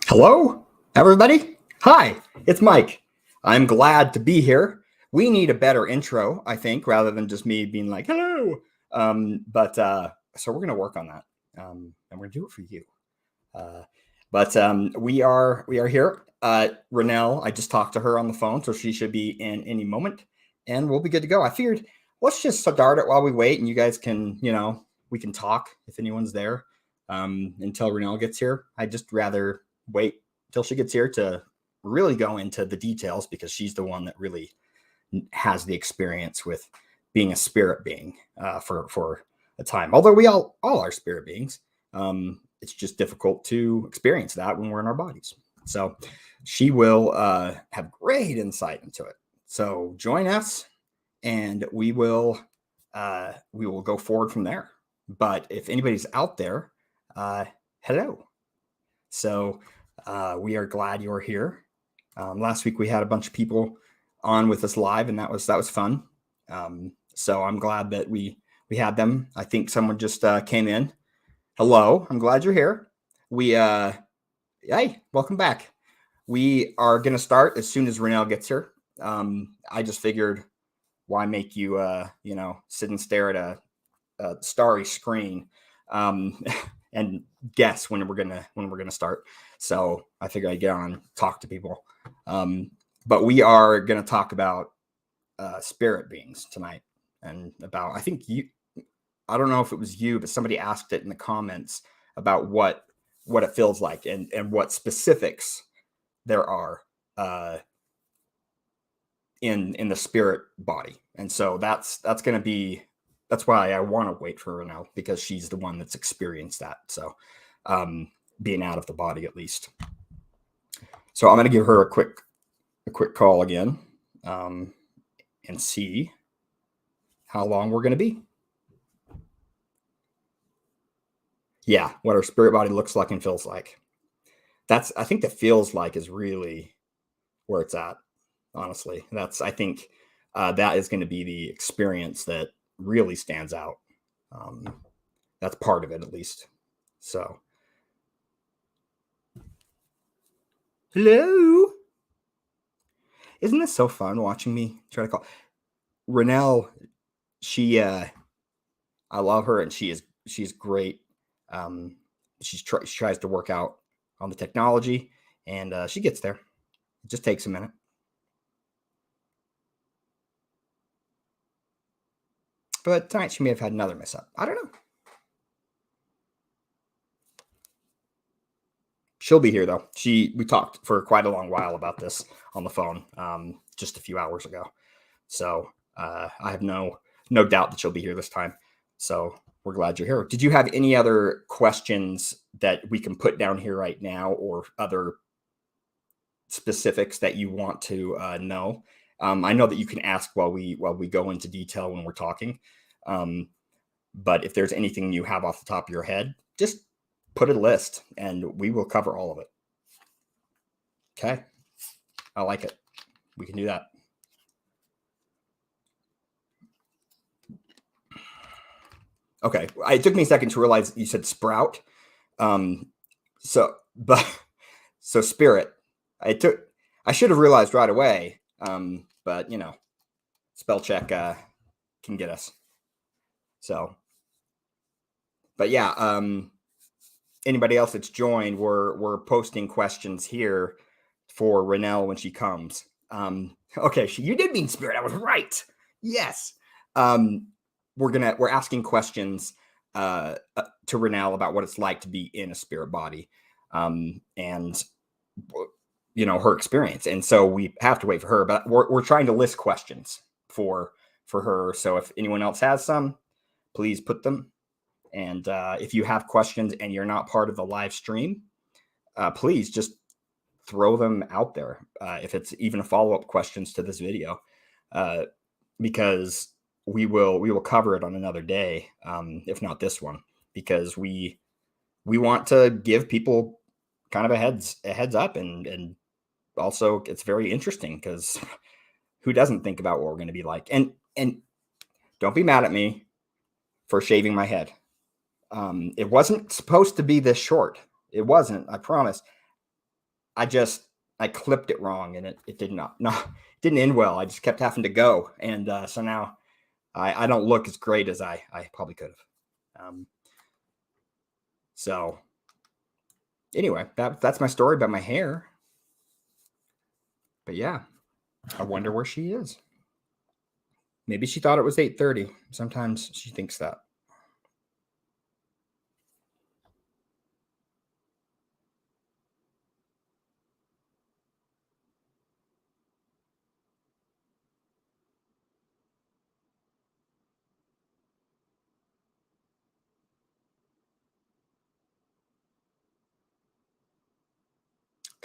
Hello, everybody. Hi, it's Mike. I'm glad to be here. We need a better intro, I think, rather than just me being like, hello. So we're going to work on that. And we're going to do it for you. We are here. Renelle, I just talked to her on the phone, so she should be in any moment and we'll be good to go. I figured let's just start it while we wait and you guys can, we can talk if anyone's there until Renelle gets here. I'd just rather wait till she gets here to really go into the details because she's the one that really has the experience with being a spirit being for a time. Although we all are spirit beings, it's just difficult to experience that when we're in our bodies. So she will have great insight into it. So join us, and we will go forward from there. But if anybody's out there, hello. So we are glad you're here. Last week we had a bunch of people on with us live, and that was fun. So I'm glad that we had them. I think someone just came in. Hello, I'm glad you're here. Hey, welcome back. We are going to start as soon as Renelle gets here. I just figured, why make you sit and stare at a starry screen and guess when we're gonna start. So I figured I'd get on, talk to people. But we are gonna talk about spirit beings tonight, and about, I don't know if it was you, but somebody asked it in the comments about what it feels like and what specifics there are in the spirit body. And so that's why I want to wait for her now, because she's the one that's experienced that. So being out of the body, at least. So I'm going to give her a quick call again and see how long we're going to be. Yeah, what our spirit body looks like and feels like. I think the feels like is really where it's at, honestly. I think that is going to be the experience that really stands out. That's part of it, at least. So, hello. Isn't this so fun watching me try to call Renelle? I love her, and she's great. She tries to work out on the technology, and she gets there. It just takes a minute. But tonight she may have had another mess up. I don't know. She'll be here though. We talked for quite a long while about this on the phone just a few hours ago. So I have no doubt that she'll be here this time. So we're glad you're here. Did you have any other questions that we can put down here right now, or other specifics that you want to know? I know that you can ask while we go into detail when we're talking. But if there's anything you have off the top of your head, just put a list and we will cover all of it. Okay. I like it. We can do that. Okay. It took me a second to realize you said sprout. So spirit. I should have realized right away. But spell check can get us. So, but yeah, anybody else that's joined, we're posting questions here for Renelle when she comes. Okay, you did mean spirit. I was right. Yes. We're asking questions to Renelle about what it's like to be in a spirit body, and her experience. And so we have to wait for her, but we're trying to list questions for her. So if anyone else has some, please put them. And if you have questions and you're not part of the live stream, please just throw them out there. If it's even a follow-up questions to this video, because we will cover it on another day, if not this one, because we want to give people kind of a heads up, and also it's very interesting because who doesn't think about what we're going to be like? And don't be mad at me for shaving my head. It wasn't supposed to be this short. It wasn't, I promise. I clipped it wrong, and it did not didn't end well. I just kept having to go, and so now I don't look as great as I probably could have. So anyway, that's my story about my hair. But yeah, I wonder where she is. Maybe she thought it was 8:30. Sometimes she thinks that.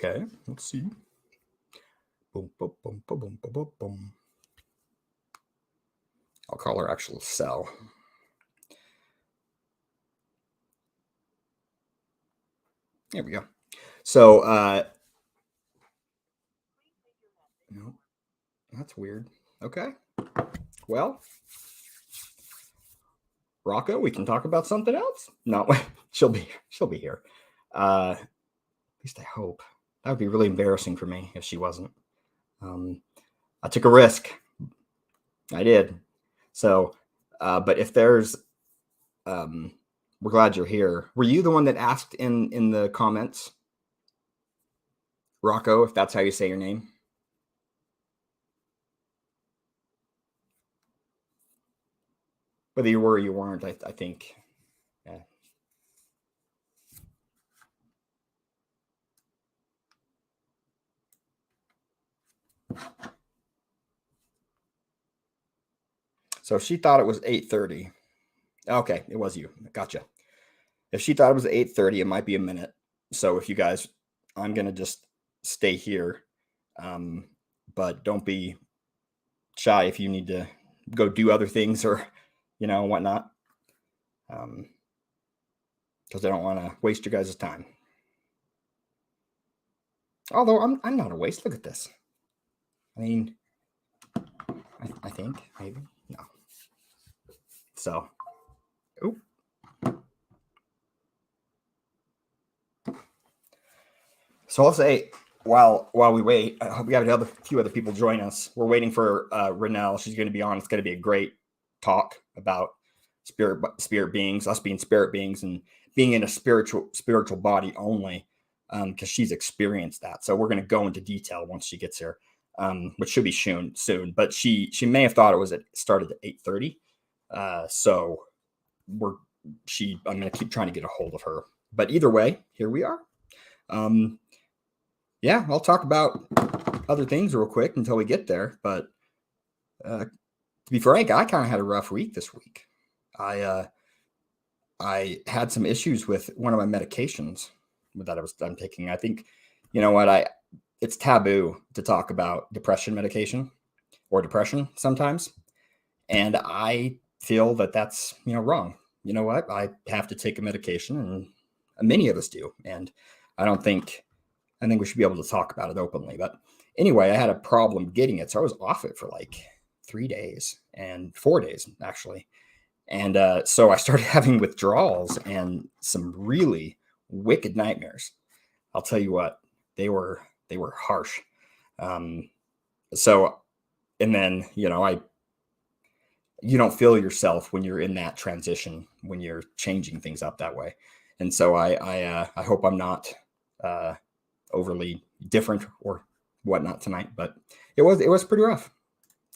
Okay, let's see. Boom, boom, boom, boom, boom, boom, boom, boom. I'll call her actual cell. There we go. So, no, that's weird. Okay. Well, Rocco, we can talk about something else. No, she'll be here. At least I hope. That would be really embarrassing for me if she wasn't. I took a risk. I did. So, but if there's, we're glad you're here. Were you the one that asked in the comments, Rocco, if that's how you say your name? Whether you were or you weren't, I think. Yeah. So if she thought it was 8:30. Okay, it was you. Gotcha. If she thought it was 8:30, it might be a minute. So if you guys, I'm gonna just stay here. But don't be shy if you need to go do other things or whatnot. Because I don't want to waste your guys' time. Although I'm not a waste. Look at this. I mean, I think maybe no. So, oop. So I'll say while we wait, we have a few other people join us. We're waiting for Renelle. She's going to be on. It's going to be a great talk about spirit beings, us being spirit beings, and being in a spiritual body only, because she's experienced that. So we're going to go into detail once she gets here, which should be soon. But she may have thought it started at 8:30. So I'm going to keep trying to get a hold of her. But either way, here we are. Yeah, I'll talk about other things real quick until we get there. But to be frank, I kind of had a rough week this week. I had some issues with one of my medications that I'm taking. I think, you know what, it's taboo to talk about depression medication or depression sometimes. And I feel that that's, wrong. You know what? I have to take a medication, and many of us do. And I think we should be able to talk about it openly. But anyway, I had a problem getting it. So I was off it for like 3 days and 4 days, actually. And so I started having withdrawals and some really wicked nightmares. I'll tell you what, they were harsh. So, and then, you don't feel yourself when you're in that transition, when you're changing things up that way. And so I hope I'm not overly different or whatnot tonight, but it was pretty rough,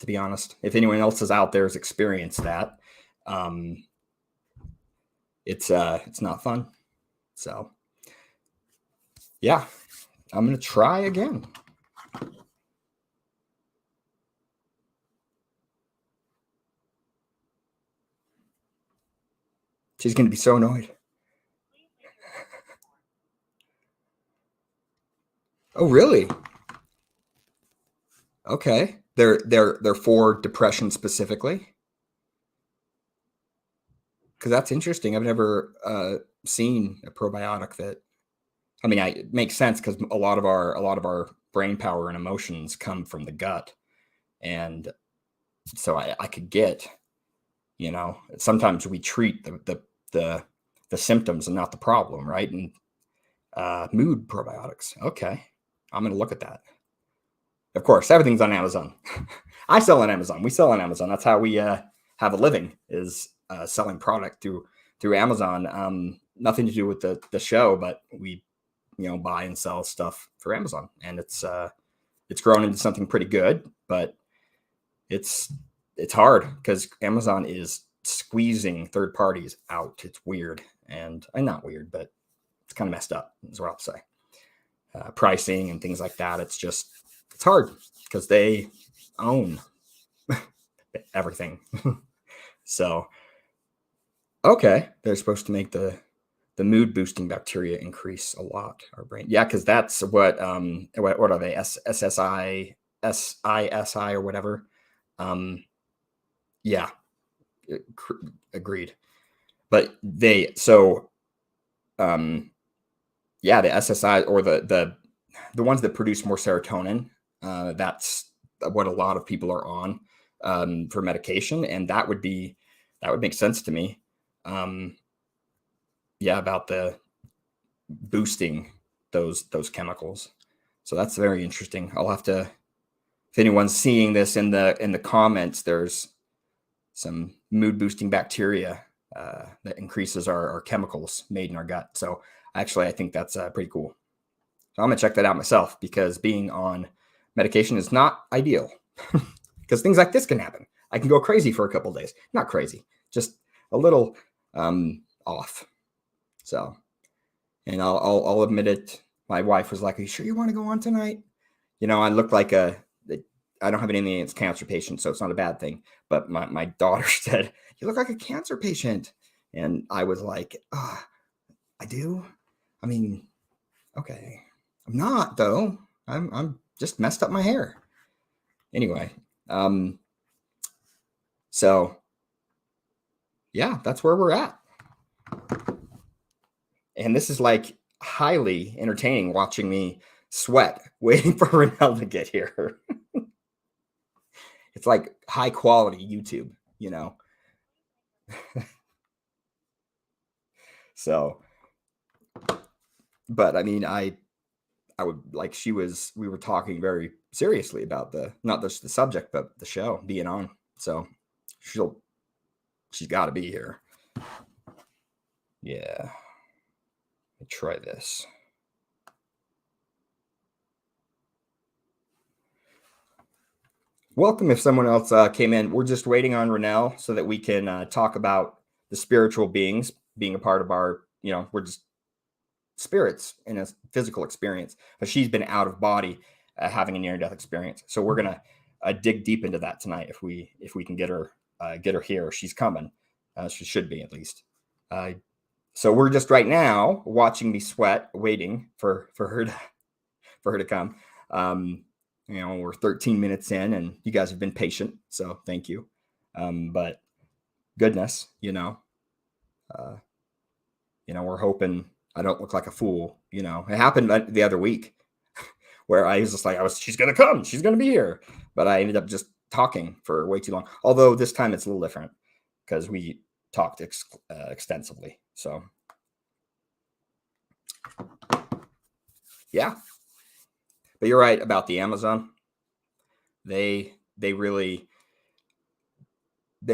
to be honest. If anyone else is out there has experienced that, it's not fun. So yeah, I'm gonna try again. She's gonna be so annoyed. Oh, really? Okay. They're for depression specifically? Because that's interesting. I've never seen a probiotic that. I mean, it makes sense because a lot of our brain power and emotions come from the gut, and so I could get, sometimes we treat the symptoms and not the problem, right? And mood probiotics. Okay. I'm going to look at that. Of course, everything's on Amazon. I sell on Amazon. We sell on Amazon. That's how we have a living, is selling product through Amazon. Nothing to do with the show, but we buy and sell stuff for Amazon, and it's grown into something pretty good. But it's hard because Amazon is squeezing third parties out. It's weird, and not weird, but it's kind of messed up, is what I'll say. Pricing and things like that. It's hard because they own everything. So, okay, they're supposed to make the mood boosting bacteria increase a lot our brain. Yeah, because that's what are they? SSI, SISI or whatever. Yeah, agreed. But yeah, the SSI, or the ones that produce more serotonin, that's what a lot of people are on for medication, and that would make sense to me. Yeah, about the boosting those chemicals. So that's very interesting. I'll have to, if anyone's seeing this in the comments, there's some mood boosting bacteria that increases our chemicals made in our gut. So actually, I think that's pretty cool. So I'm gonna check that out myself, because being on medication is not ideal, because things like this can happen. I can go crazy for a couple of days. Not crazy, just a little off. So, and I'll admit it. My wife was like, "Are you sure you want to go on tonight?" I look like I don't have anything against cancer patients, so it's not a bad thing. But my daughter said, "You look like a cancer patient," and I was like, "I do. I mean, okay, I'm not though. I'm just messed up my hair." Anyway, so yeah, that's where we're at. And this is like highly entertaining, watching me sweat waiting for Renell to get here. It's like high quality YouTube, So, but I mean, I would like, we were talking very seriously about not just the subject, but the show being on. So she's got to be here. Yeah. Let me try this. Welcome if someone else came in. We're just waiting on Renell so that we can talk about the spiritual beings being a part of our, we're just spirits in a physical experience. But she's been out of body, having a near-death experience. So we're going to dig deep into that tonight if we can get her here. She's coming. She should be, at least. So we're just right now watching me sweat, waiting for her to come. We're 13 minutes in, and you guys have been patient, so thank you. But goodness, we're hoping I don't look like a fool. It happened the other week where I was just like, she's gonna come, she's gonna be here, but I ended up just talking for way too long. Although this time it's a little different because we talked extensively. So yeah. But you're right about the Amazon. They really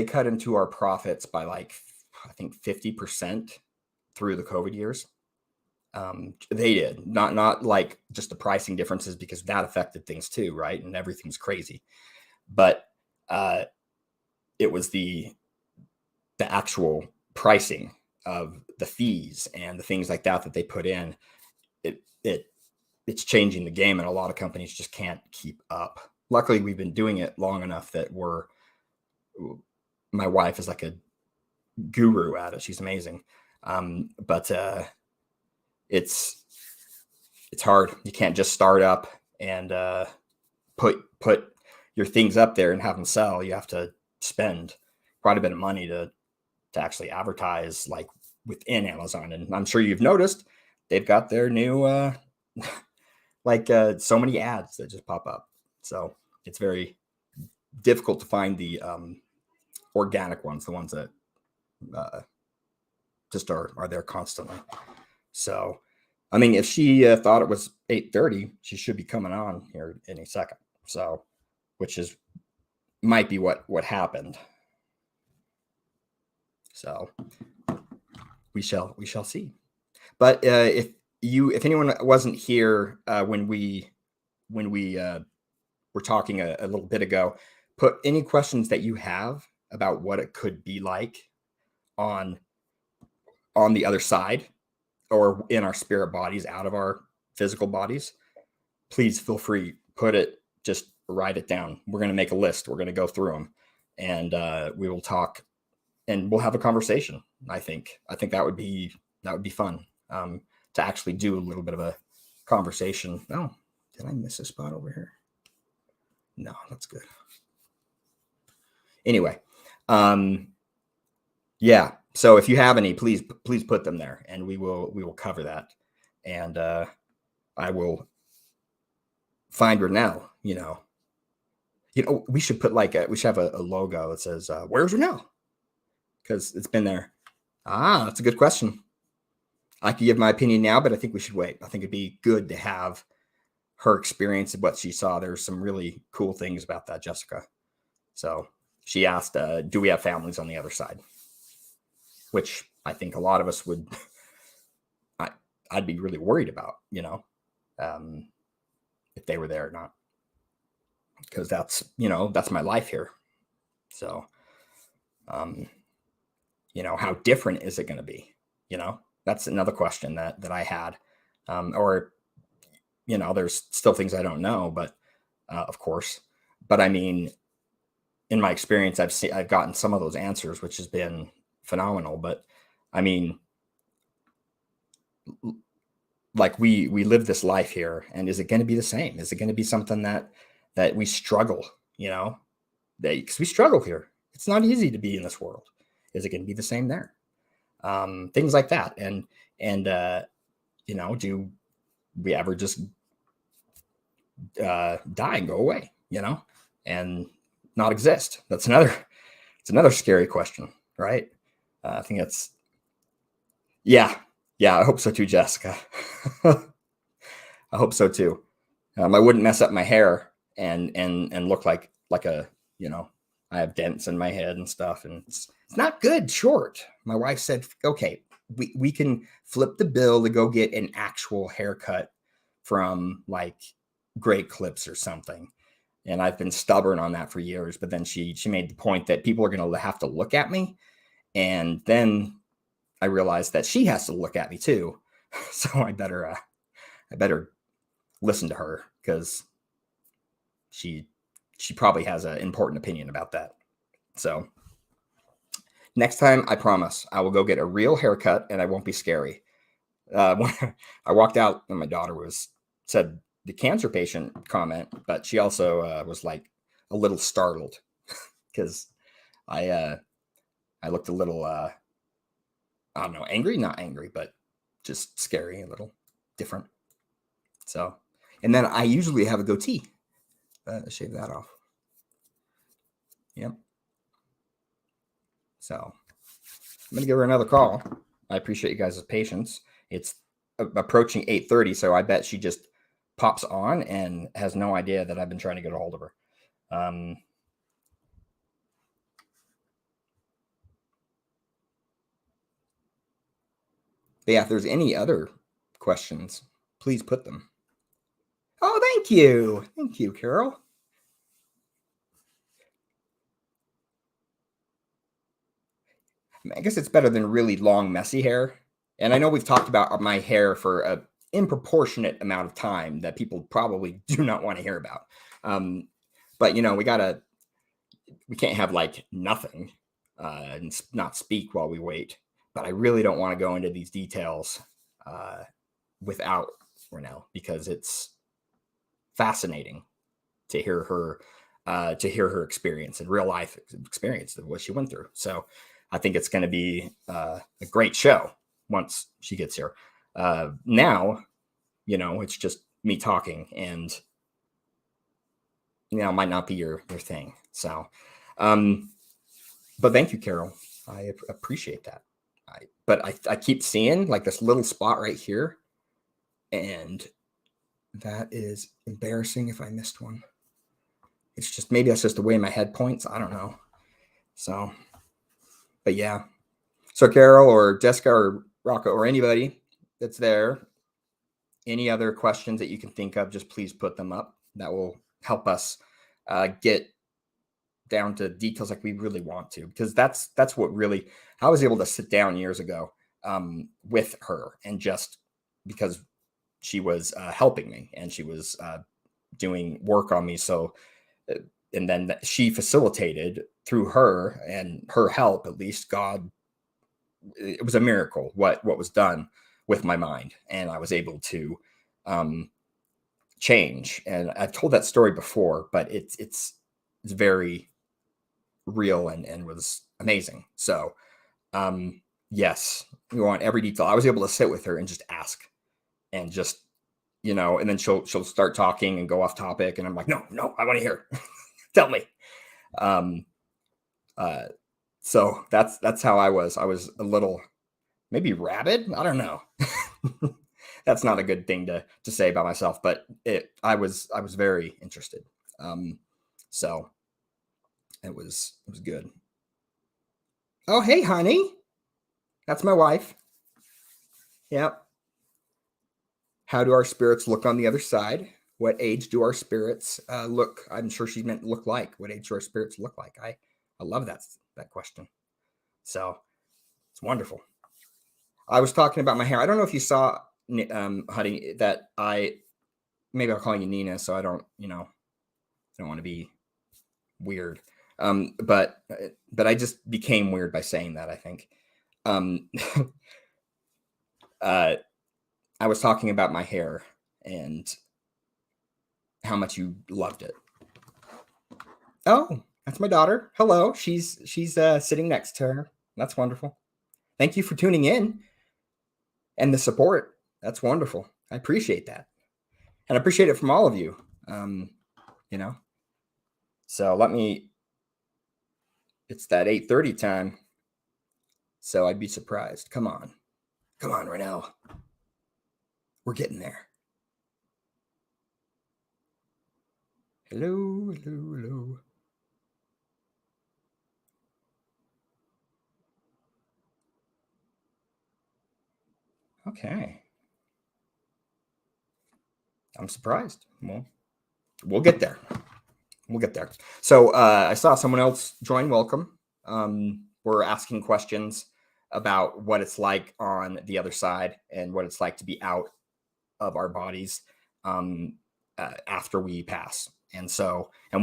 cut into our profits by like, I think 50% through the COVID years. They did not like just the pricing differences, because that affected things too, right? And everything's crazy. But it was the actual pricing of the fees and the things like that they put in. It's changing the game, and a lot of companies just can't keep up. Luckily, we've been doing it long enough that my wife is like a guru at it. She's amazing. But it's hard. You can't just start up and put your things up there and have them sell. You have to spend quite a bit of money to actually advertise, like within Amazon. And I'm sure you've noticed they've got their new so many ads that just pop up. So it's very difficult to find the organic ones, the ones that just are there constantly. So I mean, if she thought it was 8:30, she should be coming on here any second. So, which is might be what happened. So we shall see. But if anyone wasn't here when we were talking a little bit ago, put any questions that you have about what it could be like on the other side or in our spirit bodies out of our physical bodies. Please feel free, just write it down. We're going to make a list. We're going to go through them, and we will talk, and we'll have a conversation. I think that would be fun to actually do a little bit of a conversation. Oh, did I miss a spot over here? No, that's good. Anyway, yeah. So if you have any, please put them there, and we will cover that. And I will find Renelle. We should put we should have a logo that says "Where's Renelle?" because it's been there. That's a good question. I could give my opinion now, but I think we should wait. I think it'd be good to have her experience of what she saw. There's some really cool things about that, Jessica. So she asked, do we have families on the other side? Which I think a lot of us would, I'd be really worried about, if they were there or not. Because that's my life here. So, how different is it going to be? That's another question that I had. There's still things I don't know, but of course. But I mean, in my experience, I've gotten some of those answers, which has been phenomenal. But I mean, like we live this life here, and is it going to be the same? Is it going to be something that we struggle? Because we struggle here. It's not easy to be in this world. Is it going to be the same there? Things like that, and do we ever just die and go away? And not exist? It's another scary question, right? I think it's yeah. I hope so too, Jessica. I hope so too. I wouldn't mess up my hair and look like a I have dents in my head and stuff, and it's not good short. My wife said, okay, we can flip the bill to go get an actual haircut from like Great Clips or something. And I've been stubborn on that for years. But then she made the point that people are going to have to look at me. And then I realized that she has to look at me too. So I better listen to her, because she probably has an important opinion about that. So next time, I promise, I will go get a real haircut, and I won't be scary. When I walked out, and my daughter said the cancer patient comment, but she also was like a little startled because I looked a little, I don't know, angry, not angry, but just scary, a little different. So, and then I usually have a goatee. Shave that off. Yep. So I'm going to give her another call. I appreciate you guys' patience. It's approaching 8:30, so I bet she just pops on and has no idea that I've been trying to get a hold of her. But yeah, if there's any other questions, please put them. Oh, thank you. Thank you, Carol. I guess it's better than really long, messy hair. And I know we've talked about my hair for an improportionate amount of time that people probably do not want to hear about. But we can't have like nothing and not speak while we wait. But I really don't want to go into these details without Renelle, because it's fascinating to hear her experience and real life experience of what she went through. So I think it's going to be a great show once she gets here. Now, it's just me talking, and it might not be your thing. So, but thank you, Carol. I appreciate that. But I keep seeing like this little spot right here. And that is embarrassing if I missed one. It's just, maybe that's just the way my head points. I don't know. So, but yeah. So Carol or Jessica or Rocco or anybody that's there, any other questions that you can think of, just please put them up. That will help us get down to details like we really want to, because that's what really, I was able to sit down years ago with her, and just because she was helping me and she was doing work on me. So, and then she facilitated through her and her help, at least God, it was a miracle what was done with my mind, and I was able to change. And I've told that story before, but it's very real and was amazing. So yes, you want every detail. I was able to sit with her and just ask, and just, and then she'll start talking and go off topic, and I'm like, no, I want to hear. Tell me. So that's how I was. I was a little, maybe rabid. I don't know. That's not a good thing to say about myself, but I was very interested. So it was good. Oh, hey, honey. That's my wife. Yep. How do our spirits look on the other side? What age do our spirits look? I'm sure she meant look like. What age do our spirits look like? I love that question. So it's wonderful. I was talking about my hair. I don't know if you saw, honey, that maybe I'll call you Nina, so I don't want to be weird. But I just became weird by saying that, I think. I was talking about my hair and how much you loved it. Oh, that's my daughter. Hello. She's sitting next to her. That's wonderful. Thank you for tuning in and the support. That's wonderful. I appreciate that. And I appreciate it from all of you. So it's that 8:30 time. So I'd be surprised. Come on, Renell. We're getting there. Hello. Okay. I'm surprised. Well, we'll get there. So I saw someone else join. Welcome. We're asking questions about what it's like on the other side and what it's like to be out of our bodies after we pass. And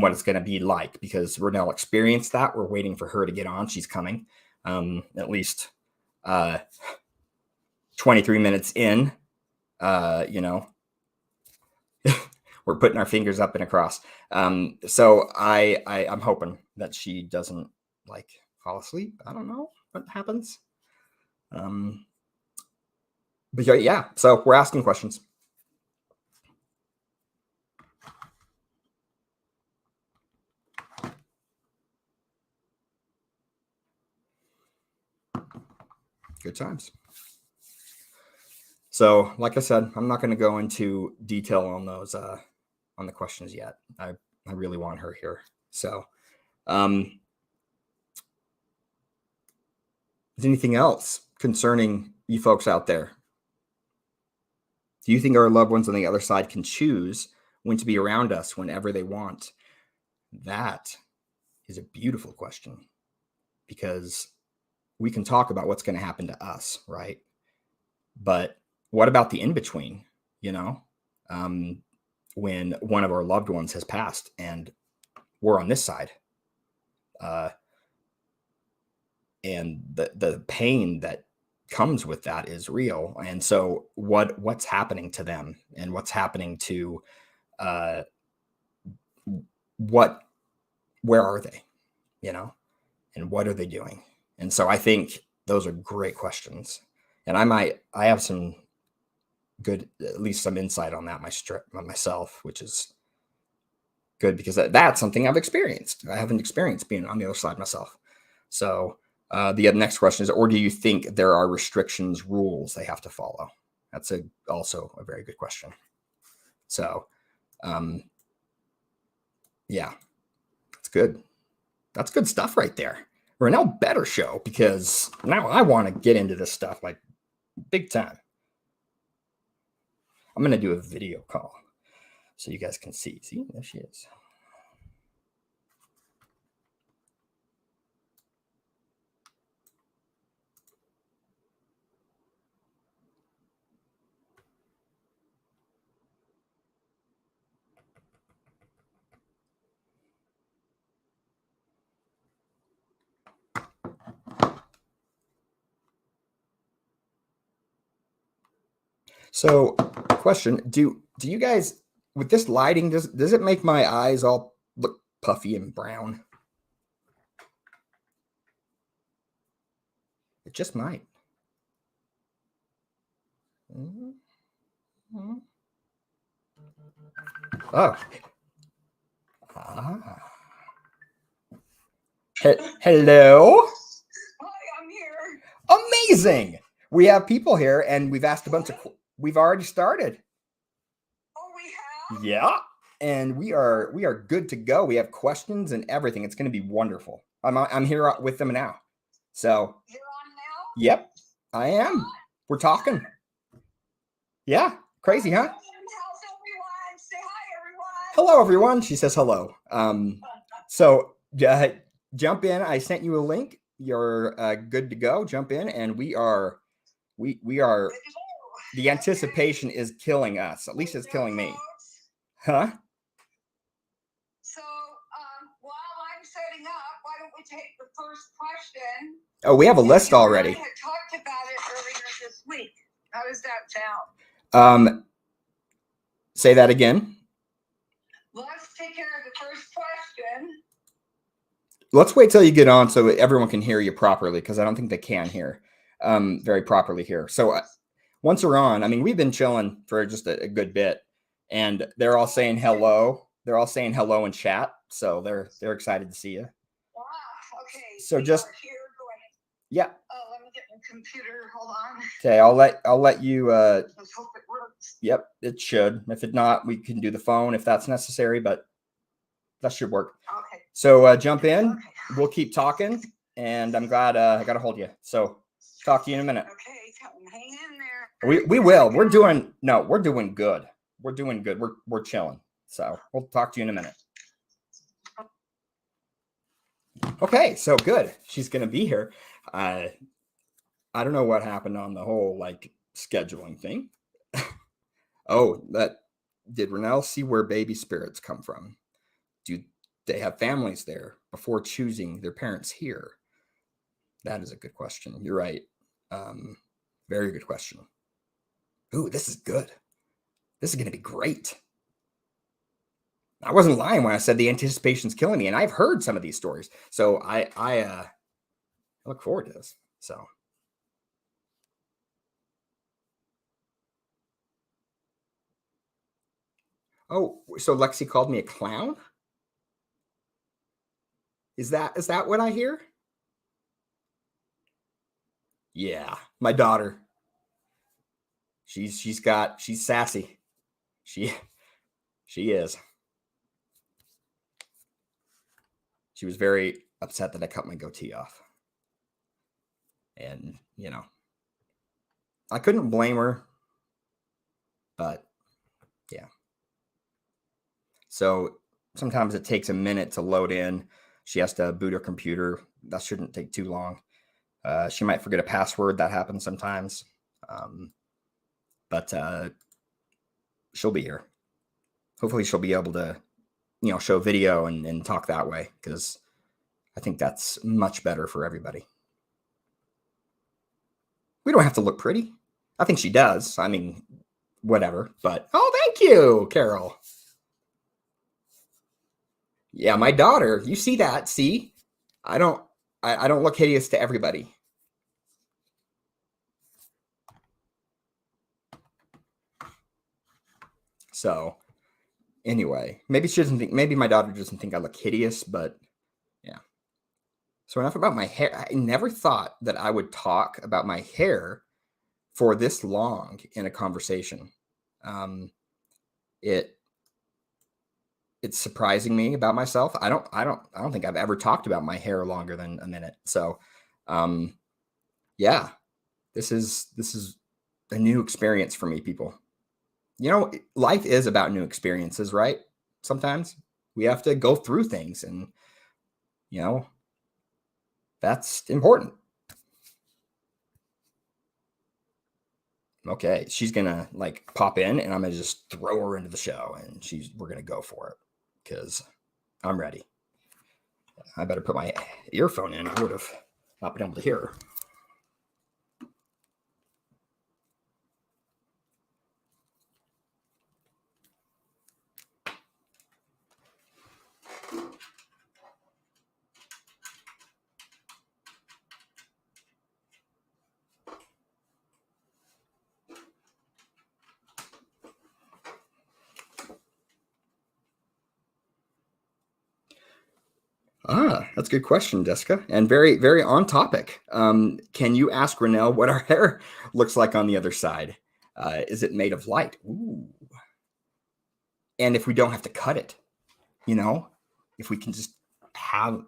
what it's going to be like, because Renell experienced that. We're waiting for her to get on. She's coming at least 23 minutes in, we're putting our fingers up and across. So I'm hoping that she doesn't fall asleep. I don't know what happens. But yeah, so we're asking questions. Good times. So, like I said, I'm not going to go into detail on those on the questions yet. I really want her here. So, is anything else concerning you folks out there? Do you think our loved ones on the other side can choose when to be around us whenever they want? That is a beautiful question, because we can talk about what's going to happen to us, right? But what about the in-between, when one of our loved ones has passed and we're on this side? And the pain that comes with that is real. And so what's happening to them, and what's happening to where are they, and what are they doing? And so I think those are great questions. And I have some good, at least some insight on that myself, which is good, because that's something I've experienced. I haven't experienced being on the other side myself. So the next question is, or do you think there are restrictions, rules they have to follow? That's also a very good question. So, yeah, that's good. That's good stuff right there. Renell better show, because now I want to get into this stuff like big time. I'm going to do a video call so you guys can see. See, there she is. So, question: Do you guys, with this lighting, does it make my eyes all look puffy and brown? It just might. Mm-hmm. Oh. Ah. Hello. Hi, I'm here. Amazing. We have people here, and we've asked a bunch of. We've already started. Oh, we have? Yeah, and we are good to go. We have questions and everything. It's going to be wonderful. I'm here with them now. So. You're on now? Yep, I am. We're talking. Yeah, crazy, huh? How's everyone? Say hi, everyone. Hello, everyone. She says hello. So jump in. I sent you a link. You're good to go. Jump in, and we are. The anticipation is killing us. At least it's killing me. Huh? So while I'm setting up, why don't we take the first question? Oh, we have a list already. We had talked about it earlier this week. How does that sound? Say that again. Let's take care of the first question. Let's wait till you get on so everyone can hear you properly, because I don't think they can hear very properly here. So once we're on, I mean, we've been chilling for just a good bit, and they're all saying hello. They're all saying hello in chat, so they're excited to see you. Wow. Okay. So just here going. Yeah. Oh, let me get my computer. Hold on. Okay, I'll let you. Let's hope it works. Yep, it should. If it not, we can do the phone if that's necessary, but that should work. Okay. So jump in. Okay. We'll keep talking, and I'm glad I got a hold of you. So talk to you in a minute. Okay, hang in there. We will. We're doing good. We're doing good. We're chilling. So we'll talk to you in a minute. Okay, so good. She's gonna be here. I don't know what happened on the whole like scheduling thing. Oh, did Renell see where baby spirits come from? Do they have families there before choosing their parents here? That is a good question. You're right. Very good question. Ooh, this is good. This is going to be great. I wasn't lying when I said the anticipation's killing me, and I've heard some of these stories. So I look forward to this. So. Oh, so Lexi called me a clown? Is that what I hear? Yeah, my daughter. She's sassy. She is. She was very upset that I cut my goatee off. And, I couldn't blame her. But yeah. So sometimes it takes a minute to load in. She has to boot her computer. That shouldn't take too long. She might forget a password. That happens sometimes. But she'll be here. Hopefully she'll be able to, show video and talk that way, because I think that's much better for everybody. We don't have to look pretty. I think she does. I mean, whatever. But, oh, thank you, Carol. Yeah, my daughter. You see that? See? I don't look hideous to everybody. So, anyway, maybe she doesn't think. Maybe my daughter doesn't think I look hideous, but yeah. So enough about my hair. I never thought that I would talk about my hair for this long in a conversation. It's surprising me about myself. I don't think I've ever talked about my hair longer than a minute. So, yeah, this is a new experience for me, people. Life is about new experiences, right? Sometimes we have to go through things, and that's important. Okay, she's gonna like pop in, and I'm gonna just throw her into the show, and we're gonna go for it because I'm ready. I better put my earphone in. I would have not been able to hear her. That's a good question, Jessica, and very, very on topic. Can you ask Renelle what our hair looks like on the other side? Is it made of light? Ooh. And if we don't have to cut it, if we can just have,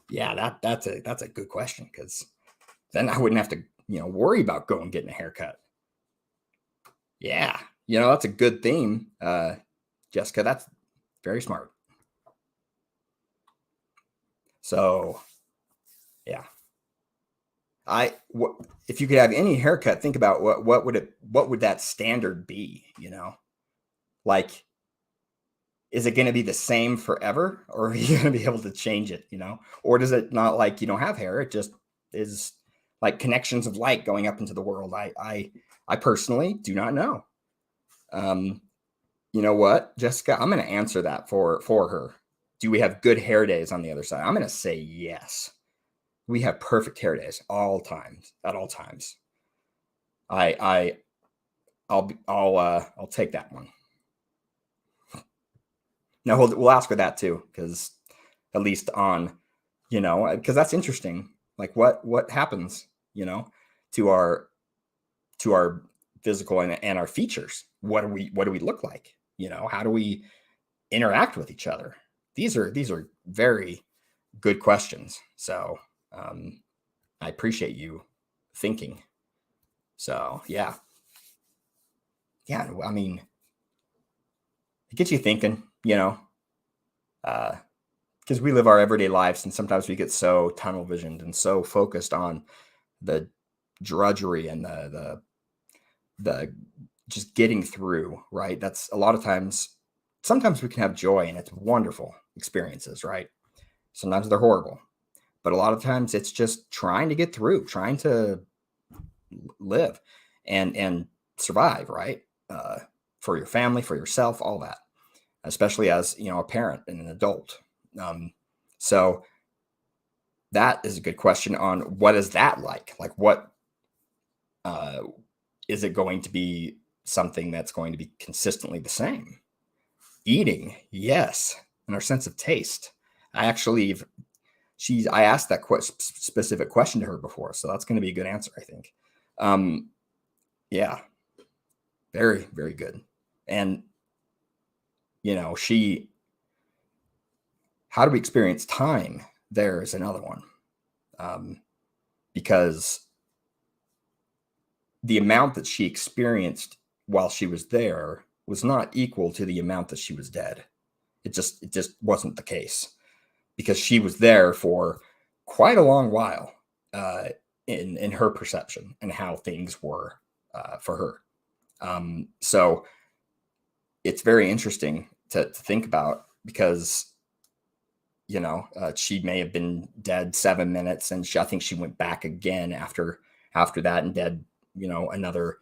yeah, that's a good question, because then I wouldn't have to, worry about going and getting a haircut. Yeah, that's a good theme, Jessica. That's very smart. So, yeah. If you could have any haircut, think about what would that standard be? Like, is it going to be the same forever, or are you going to be able to change it? Or does it not, like, you don't have hair? It just is like connections of light going up into the world. I personally do not know. You know what, Jessica? I'm going to answer that for her. Do we have good hair days on the other side? I'm going to say yes. We have perfect hair days at all times. I'll take that one. No, we'll ask her that too, because at least on, because that's interesting. Like what happens, to our physical and our features. What do we look like? How do we interact with each other? These are very good questions. So I appreciate you thinking. So yeah. I mean, it gets you thinking, because we live our everyday lives, and sometimes we get so tunnel visioned and so focused on the drudgery and the just getting through, right? That's a lot of times. Sometimes we can have joy, and it's wonderful experiences, right? Sometimes they're horrible, but a lot of times it's just trying to get through, trying to live and survive, right? For your family, for yourself, all that, especially as a parent and an adult. So that is a good question on what is that like? Like, what is it going to be? Something that's going to be consistently the same? Eating, yes, and our sense of taste. I asked that specific question to her before, so that's going to be a good answer, I think. Yeah, very, very good. And how do we experience time? There is another one, because the amount that she experienced while she was there was not equal to the amount that she was dead. It just wasn't the case, because she was there for quite a long while in her perception and how things were for her. So it's very interesting to think about, because she may have been dead 7 minutes, and I think she went back again after that and dead another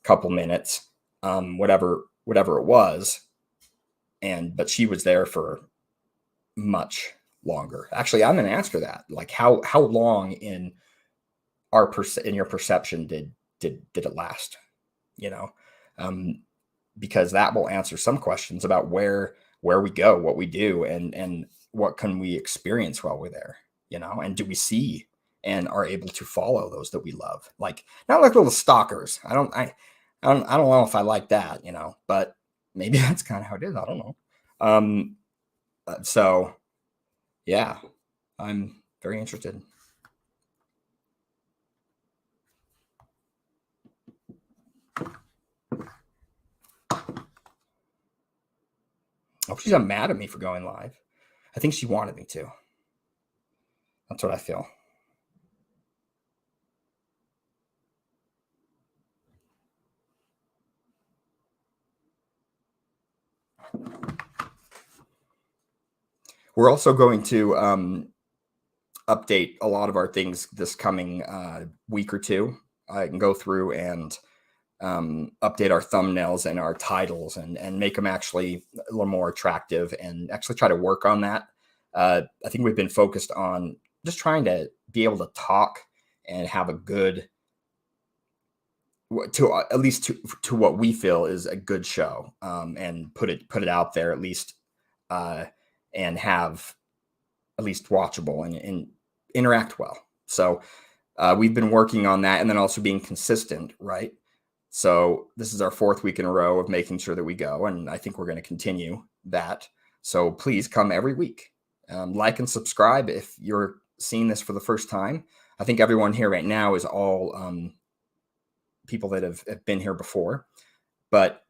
couple minutes, whatever it was, but she was there for much longer. Actually, I'm going to ask her that, like, how long in your perception did it last? Because that will answer some questions about where we go, what we do, and what can we experience while we're there, and do we see and are able to follow those that we love. Like, not like little stalkers. I don't know if I like that, but maybe that's kind of how it is. I don't know. So yeah, I'm very interested. Oh, she's not mad at me for going live. I think she wanted me to. That's what I feel. We're also going to update a lot of our things this coming week or two. I can go through and update our thumbnails and our titles and make them actually a little more attractive and actually try to work on that. I think we've been focused on just trying to be able to talk and have a good, to at least to what we feel is a good show, and put it out there at least, and have at least watchable and interact well. So we've been working on that, and then also being consistent, right? So this is our 4th week in a row of making sure that we go, and I think we're going to continue that. So please come every week. Like and subscribe if you're seeing this for the first time. I think everyone here right now is all people that have been here before, but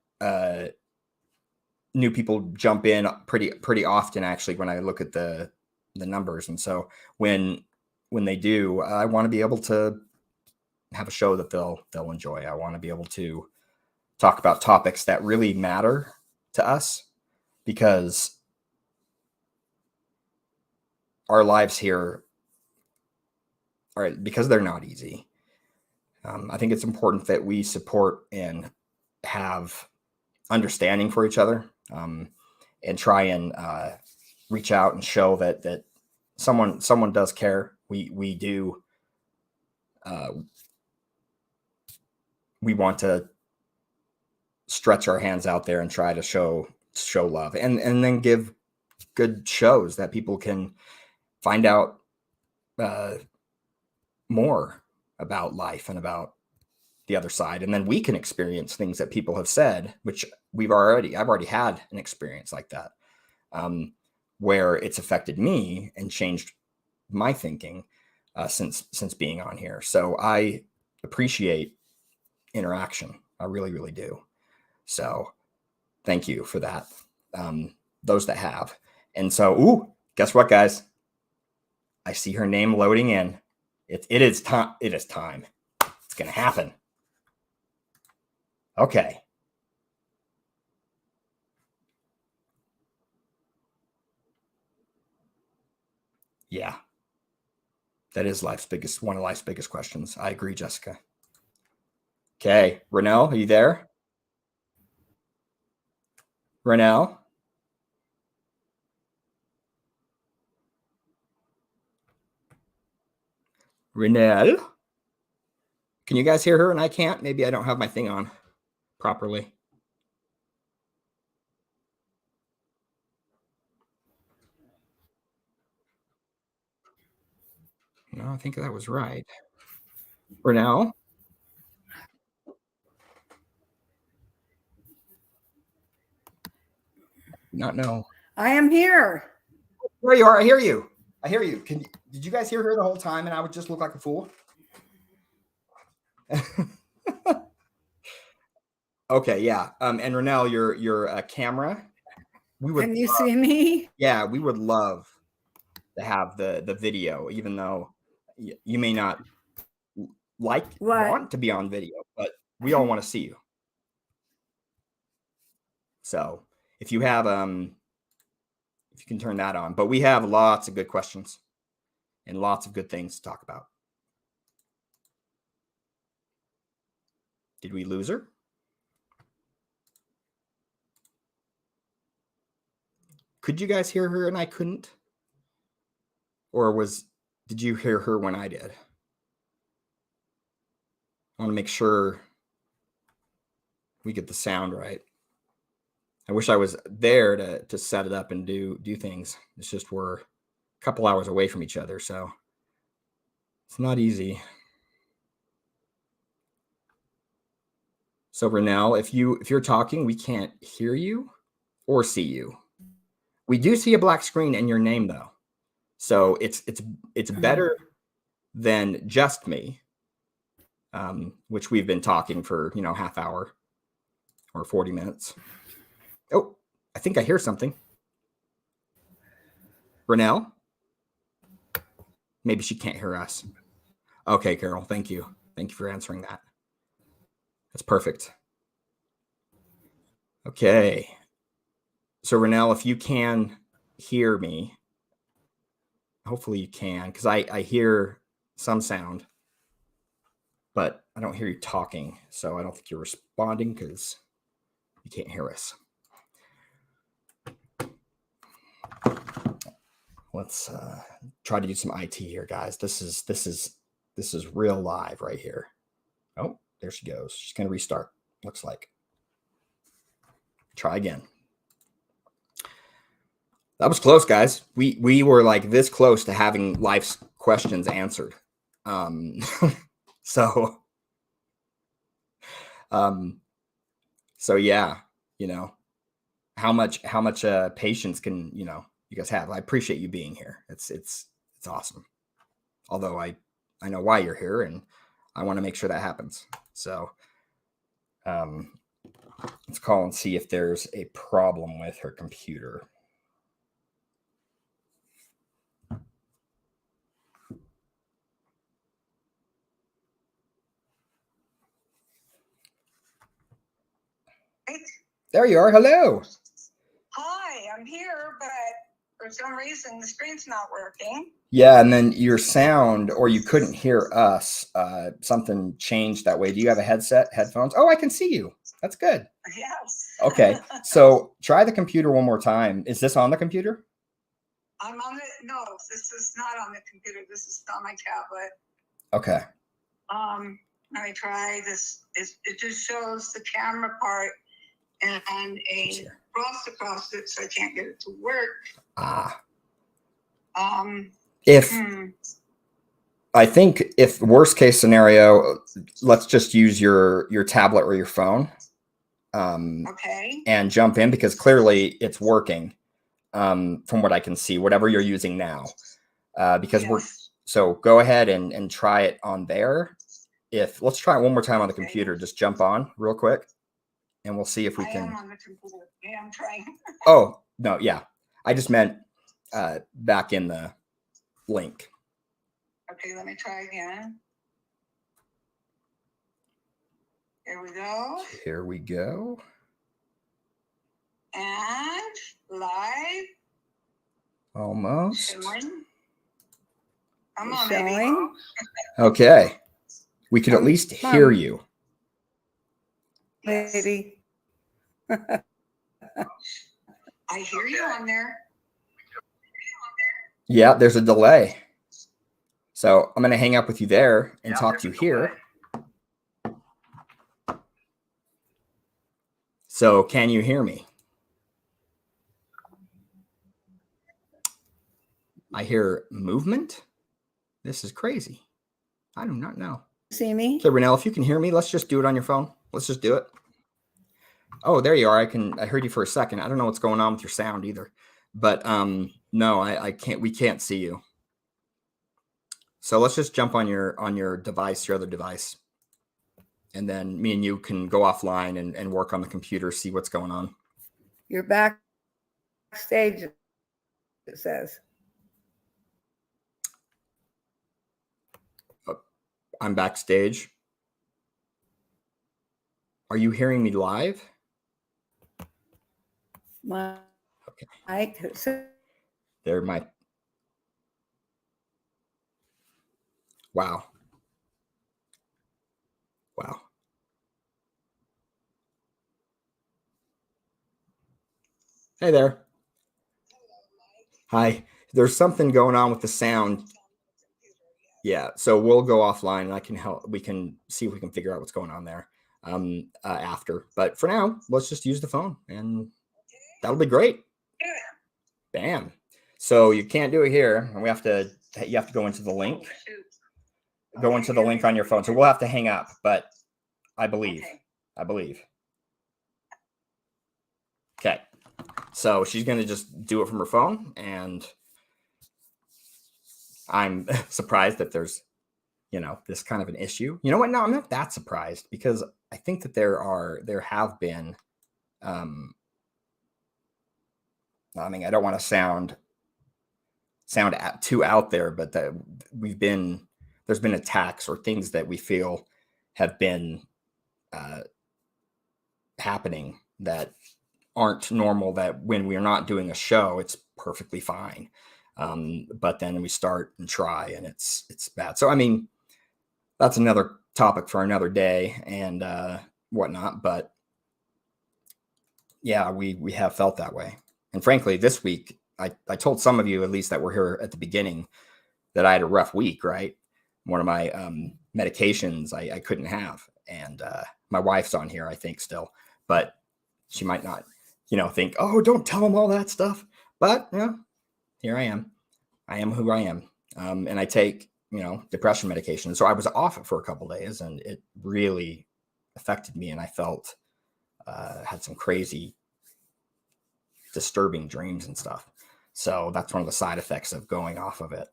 new people jump in pretty often, actually, when I look at the numbers. And so when they do, I want to be able to have a show that they'll enjoy. I want to be able to talk about topics that really matter to us, because our lives here are, because they're not easy. I think it's important that we support and have understanding for each other, and try and reach out and show that someone does care. We do. We want to stretch our hands out there and try to show love, and then give good shows that people can find out more about life and about the other side. And then we can experience things that people have said, which I've already had an experience like that, where it's affected me and changed my thinking since being on here. So I appreciate interaction. I really, really do. So thank you for that. Those that have. And so, guess what, guys? I see her name loading in. It is time. It is time. It's going to happen. Okay. Yeah. That is one of life's biggest questions. I agree, Jessica. Okay. Renelle, are you there? Renelle? Renelle? Can you guys hear her and I can't? Maybe I don't have my thing on properly. No, I think that was right. Renelle? Not know. I am here. There you are. I hear you. Did you guys hear her the whole time and I would just look like a fool? Okay, yeah. And Renelle, your camera. Can you see me? Yeah, we would love to have the video, even though you may not want to be on video, but we all want to see you. So if you have if you can turn that on. But we have lots of good questions and lots of good things to talk about. Did we lose her? Could you guys hear her and I couldn't? Or did you hear her when I did? I want to make sure we get the sound right. I wish I was there to set it up and do things. It's just we're a couple hours away from each other, so It's not easy. So Renelle, if you're talking, we can't hear you or see you. We do see a black screen and your name though. So it's better than just me, which we've been talking for, half hour or 40 minutes. Oh, I think I hear something. Renelle? Maybe she can't hear us. Okay, Carol, thank you. Thank you for answering that. That's perfect. Okay. So Renelle, if you can hear me, hopefully you can, because I hear some sound, but I don't hear you talking. So I don't think you're responding because you can't hear us. Let's try to do some IT here, guys. This is real live right here. Oh, there she goes. She's going to restart, looks like. Try again. That was close, guys. We were like this close to having life's questions answered. So yeah, how much patience can you guys have? I appreciate you being here. It's awesome. Although I know why you're here, and I want to make sure that happens. So let's call and see if there's a problem with her computer. There you are. Hello. Hi, I'm here, but for some reason the screen's not working. Yeah, and then your sound, or you couldn't hear us. Something changed that way. Do you have a headphones? Oh, I can see you. That's good. Yes. Okay, so try the computer one more time. Is this on the computer? I'm on it. No, this is not on the computer. This is on my tablet. Okay. Let me try this. It just shows the camera part and a cross across it, so I can't get it to work. I think if worst case scenario, let's just use your tablet or your phone. Okay. And jump in, because clearly it's working. From what I can see, whatever you're using now, because so go ahead and try it on there. Let's try it one more time on the computer. Just jump on real quick, and we'll see if we can. I am on the computer. Yeah, I'm trying. Oh no, yeah, I just meant back in the link. Okay, let me try again. Here we go. Here we go. And live. Almost. Showing. Come on, Showing. Okay. We can at least hear you. Lady. I hear you on there. Yeah, there's a delay. So I'm going to hang up with you there and talk to you here. So can you hear me? I hear movement. This is crazy. I do not know. See me? Okay, Renelle, if you can hear me, let's just do it on your phone. Let's just do it. Oh, there you are. I heard you for a second. I don't know what's going on with your sound either. But no, I can't. We can't see you. So let's just jump on your device, your other device. And then me and you can go offline and work on the computer, see what's going on. You're backstage, it says. I'm backstage. Are you hearing me live? My Okay. There might. Wow. Wow. Hey there. Hi. There's something going on with the sound. Yeah. So we'll go offline and I can help. We can see if we can figure out what's going on there after. But for now, let's just use the phone and that'll be great. Bam. So you can't do it here. And you have to go into the link. go into the link on your phone. So we'll have to hang up, but I believe. Okay. I believe. Okay. So she's going to just do it from her phone, and I'm surprised that there's, this kind of an issue. You know what? No, I'm not that surprised, because I think that there have been, I mean, I don't want to sound too out there, but that there's been attacks or things that we feel have been happening that aren't normal, that when we're not doing a show, it's perfectly fine. But then we start and try, and it's bad. So, I mean, that's another topic for another day and whatnot. But yeah, we have felt that way. And frankly, this week, I told some of you, at least that were here at the beginning, that I had a rough week, right? One of my medications I couldn't have. And my wife's on here, I think, still. But she might not, think, oh, don't tell them all that stuff. But, here I am. I am who I am. And I take, depression medication. So I was off for a couple of days, and it really affected me. And I felt, had some crazy, disturbing dreams and stuff. So that's one of the side effects of going off of it.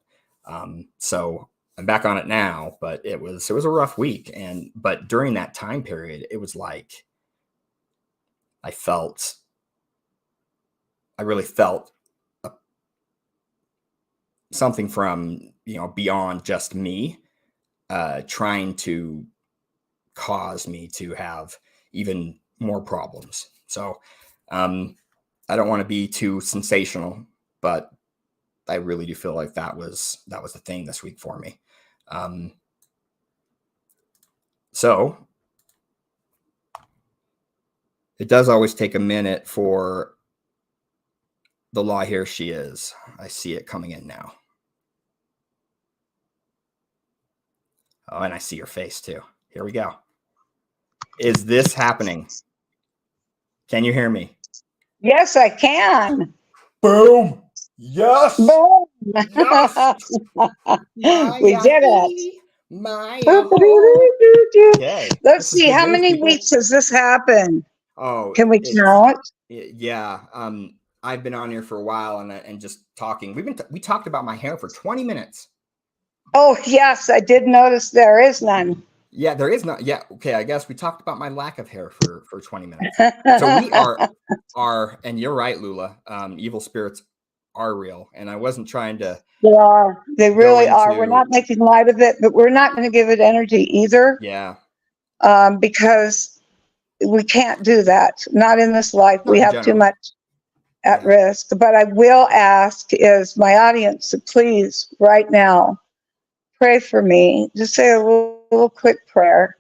So I'm back on it now, but it was a rough week. But during that time period, it was like, I really felt something from, beyond just me, trying to cause me to have even more problems. So, I don't want to be too sensational, but I really do feel like that was the thing this week for me. So it does always take a minute for the law. Here she is. I see it coming in now. Oh, and I see your face too. Here we go. Is this happening? Can you hear me? Yes, I can. Boom. Yes. Boom. Yes. We did it. Maya. Okay. Let's see, how many weeks has this happened? Oh, Can we count? Yeah. I've been on here for a while and just talking. We talked about my hair for 20 minutes. Oh, yes, I did notice there is none. Yeah, there is not. Yeah. Okay. I guess we talked about my lack of hair for 20 minutes. So we are, and you're right, Lula. Evil spirits are real. And I wasn't trying to. They are. They really are. We're not making light of it, but we're not going to give it energy either. Yeah. Because we can't do that. Not in this life. We have too much at risk. But I will ask is my audience to please right now pray for me. Just say a little quick prayer.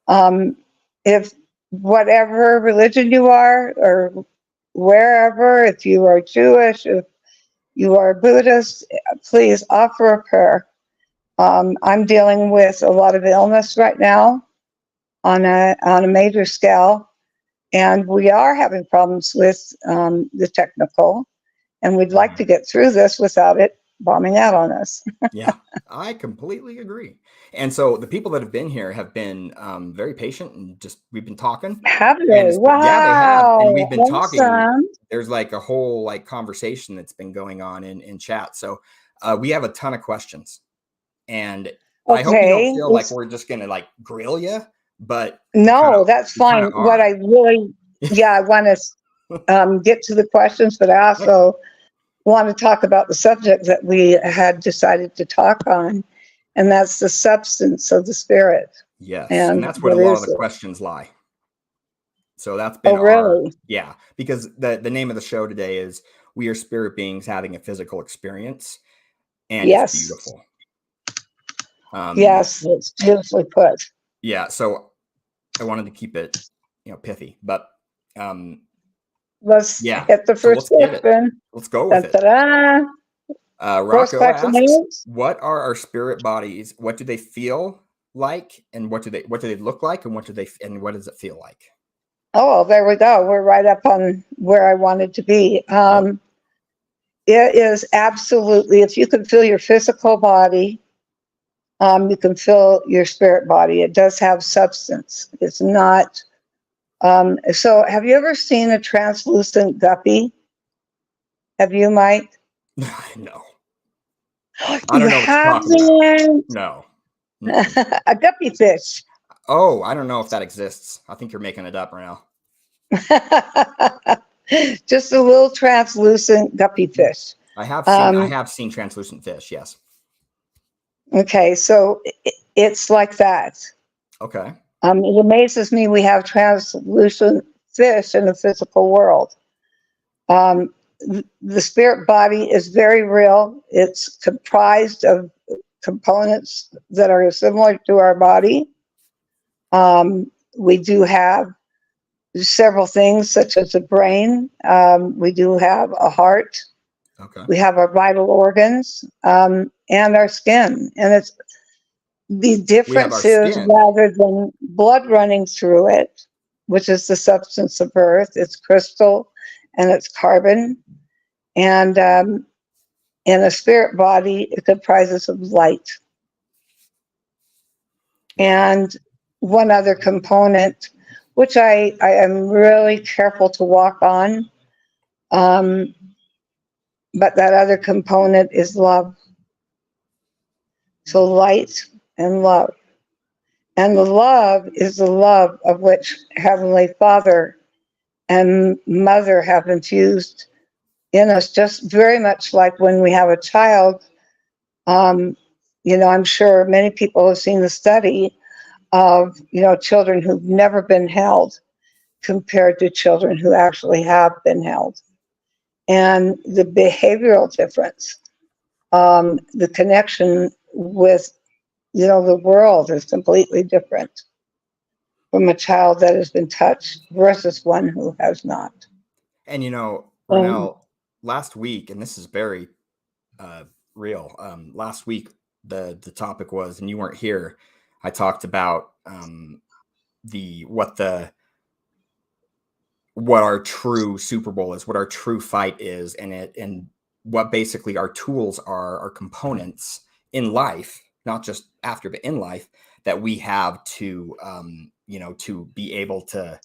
If whatever religion you are, or wherever, if you are Jewish, if you are Buddhist, please offer a prayer. I'm dealing with a lot of illness right now on a major scale, and we are having problems with the technical, and we'd like to get through this without it bombing out on us. Yeah, I completely agree. And so the people that have been here have been very patient, and we've been talking. Have they? Wow. Yeah, they have. And we've been awesome. talking. There's like a whole conversation that's been going on in chat. So we have a ton of questions, and I hope you don't feel like we're just going to grill you, but no, that's fine. What I really, I want to get to the questions, but I also want to talk about the subject that we had decided to talk on, and that's the substance of the spirit. Yes, and that's where a lot of the questions lie. So that's been because the name of the show today is We Are Spirit Beings Having a Physical Experience, and it's beautiful. Yes, it's beautifully put. Yeah, so I wanted to keep it pithy, but let's hit the first question. Let's go with it. Rocco asks, what are our spirit bodies? What do they feel like, and what do they look like, and what does it feel like? Oh, there we go. We're right up on where I wanted to be. It is absolutely, if you could feel your physical body, You can feel your spirit body. It does have substance. It's not. So have you ever seen a translucent guppy? Have you, Mike? No. You I don't know what you're talking about. haven't? No. Mm-mm. A guppy fish. Oh, I don't know if that exists. I think you're making it up right now. Just a little translucent guppy fish. I have seen translucent fish, yes. Okay, so it's like that. Okay. It amazes me we have translucent fish in the physical world. The spirit body is very real. It's comprised of components that are similar to our body. We do have several things, such as a brain. We do have a heart. Okay. We have our vital organs and our skin. And it's the difference is skin. rather than blood running through it, which is the substance of earth, it's crystal and it's carbon. And in a spirit body, it comprises of light. And one other component, which I am really careful to walk on, but that other component is love. So light and love. And the love is the love of which Heavenly Father and Mother have infused in us, just very much like when we have a child. I'm sure many people have seen the study of, children who've never been held compared to children who actually have been held. And the behavioral difference, the connection with, the world is completely different from a child that has been touched versus one who has not. And, Ronelle, last week, and this is very real, last week, the topic was, and you weren't here, I talked about what our true Super Bowl is, what our true fight is, and what basically our tools are, our components in life, not just after, but in life, that we have to, to be able to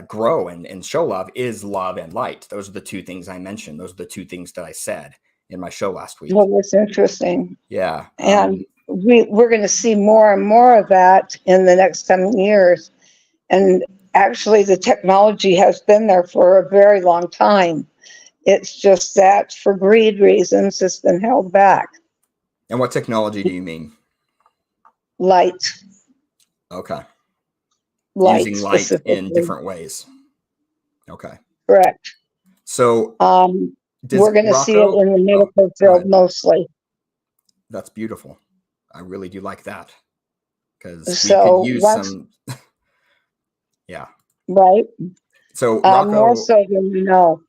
grow and show love is love and light. Those are the two things I mentioned. Those are the two things that I said in my show last week. Well, that's interesting. Yeah. And we're going to see more and more of that in the next coming years. And actually, the technology has been there for a very long time. It's just that for greed reasons, it's been held back. And what technology do you mean? Light. Okay. Light. Using light in different ways. Okay. Correct. So we're going to see it in the medical field mostly. That's beautiful. I really do like that, because we could use some. Yeah. Right. So Rocco, more so than you know.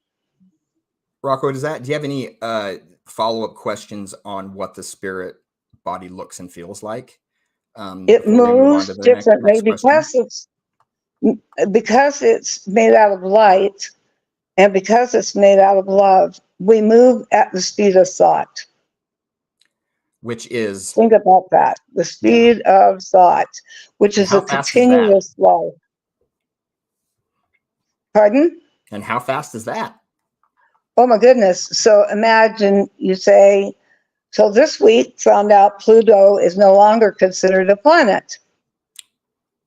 Rocco, do you have any follow-up questions on what the spirit body looks and feels like? It moves differently because it's made out of light, and because it's made out of love. We move at the speed of thought. Which is, think about that, the speed of thought, which is a continuous flow. Pardon? And how fast is that? Oh my goodness. So imagine you say, so this week found out Pluto is no longer considered a planet.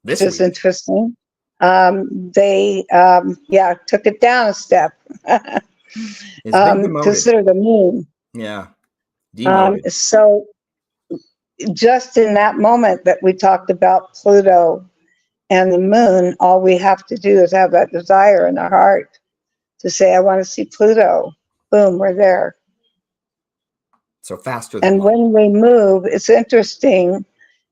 This is week. Interesting. They took it down a step. Considered a moon. Yeah. So just in that moment that we talked about Pluto and the moon, all we have to do is have that desire in our heart to say, I want to see Pluto. Boom, we're there. So faster than light. When we move, it's interesting,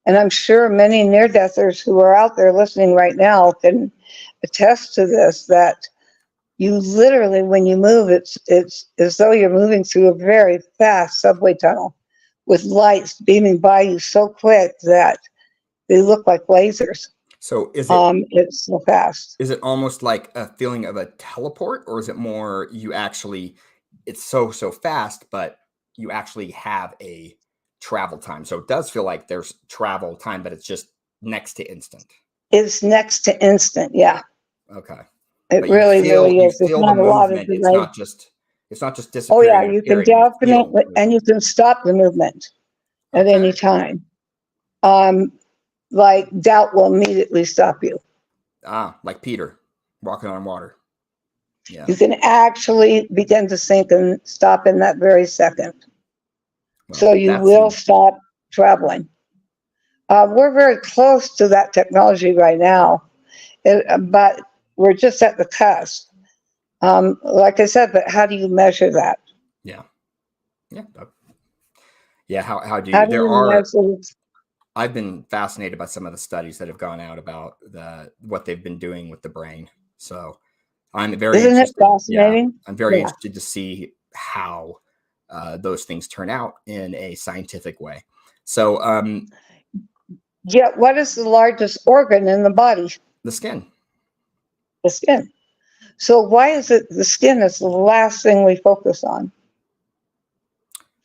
and I'm sure many near-deathers who are out there listening right now can attest to this, that you literally, when you move, it's as though you're moving through a very fast subway tunnel with lights beaming by you so quick that they look like lasers. So is it? It's so fast. Is it almost like a feeling of a teleport, or is it more it's so fast, but you actually have a travel time. So it does feel like there's travel time, but it's just next to instant. It's next to instant. Yeah, Okay. it But really, really you is. There's feel the not a lot of movement. It's delay. not just Oh disappearing yeah, and you can appearing. You feel definitely, and you can stop the movement at any Okay. time. Like doubt will immediately stop you. Like Peter walking on water. Yeah. You can actually begin to sink and stop in that very second. Well, So you that's will stop traveling. We're very close to that technology right now, but we're just at the cusp. Like I said, but how do you measure that? Yeah. Yeah. Yeah. How do How you? do There you are. measure? I've been fascinated by some of the studies that have gone out about what they've been doing with the brain. So I'm very Isn't it interested. Yeah, fascinating? I'm very Yeah. interested to see how those things turn out in a scientific way. So Yet, what is the largest organ in the body? the skin. The skin. So why is it the skin is the last thing we focus on?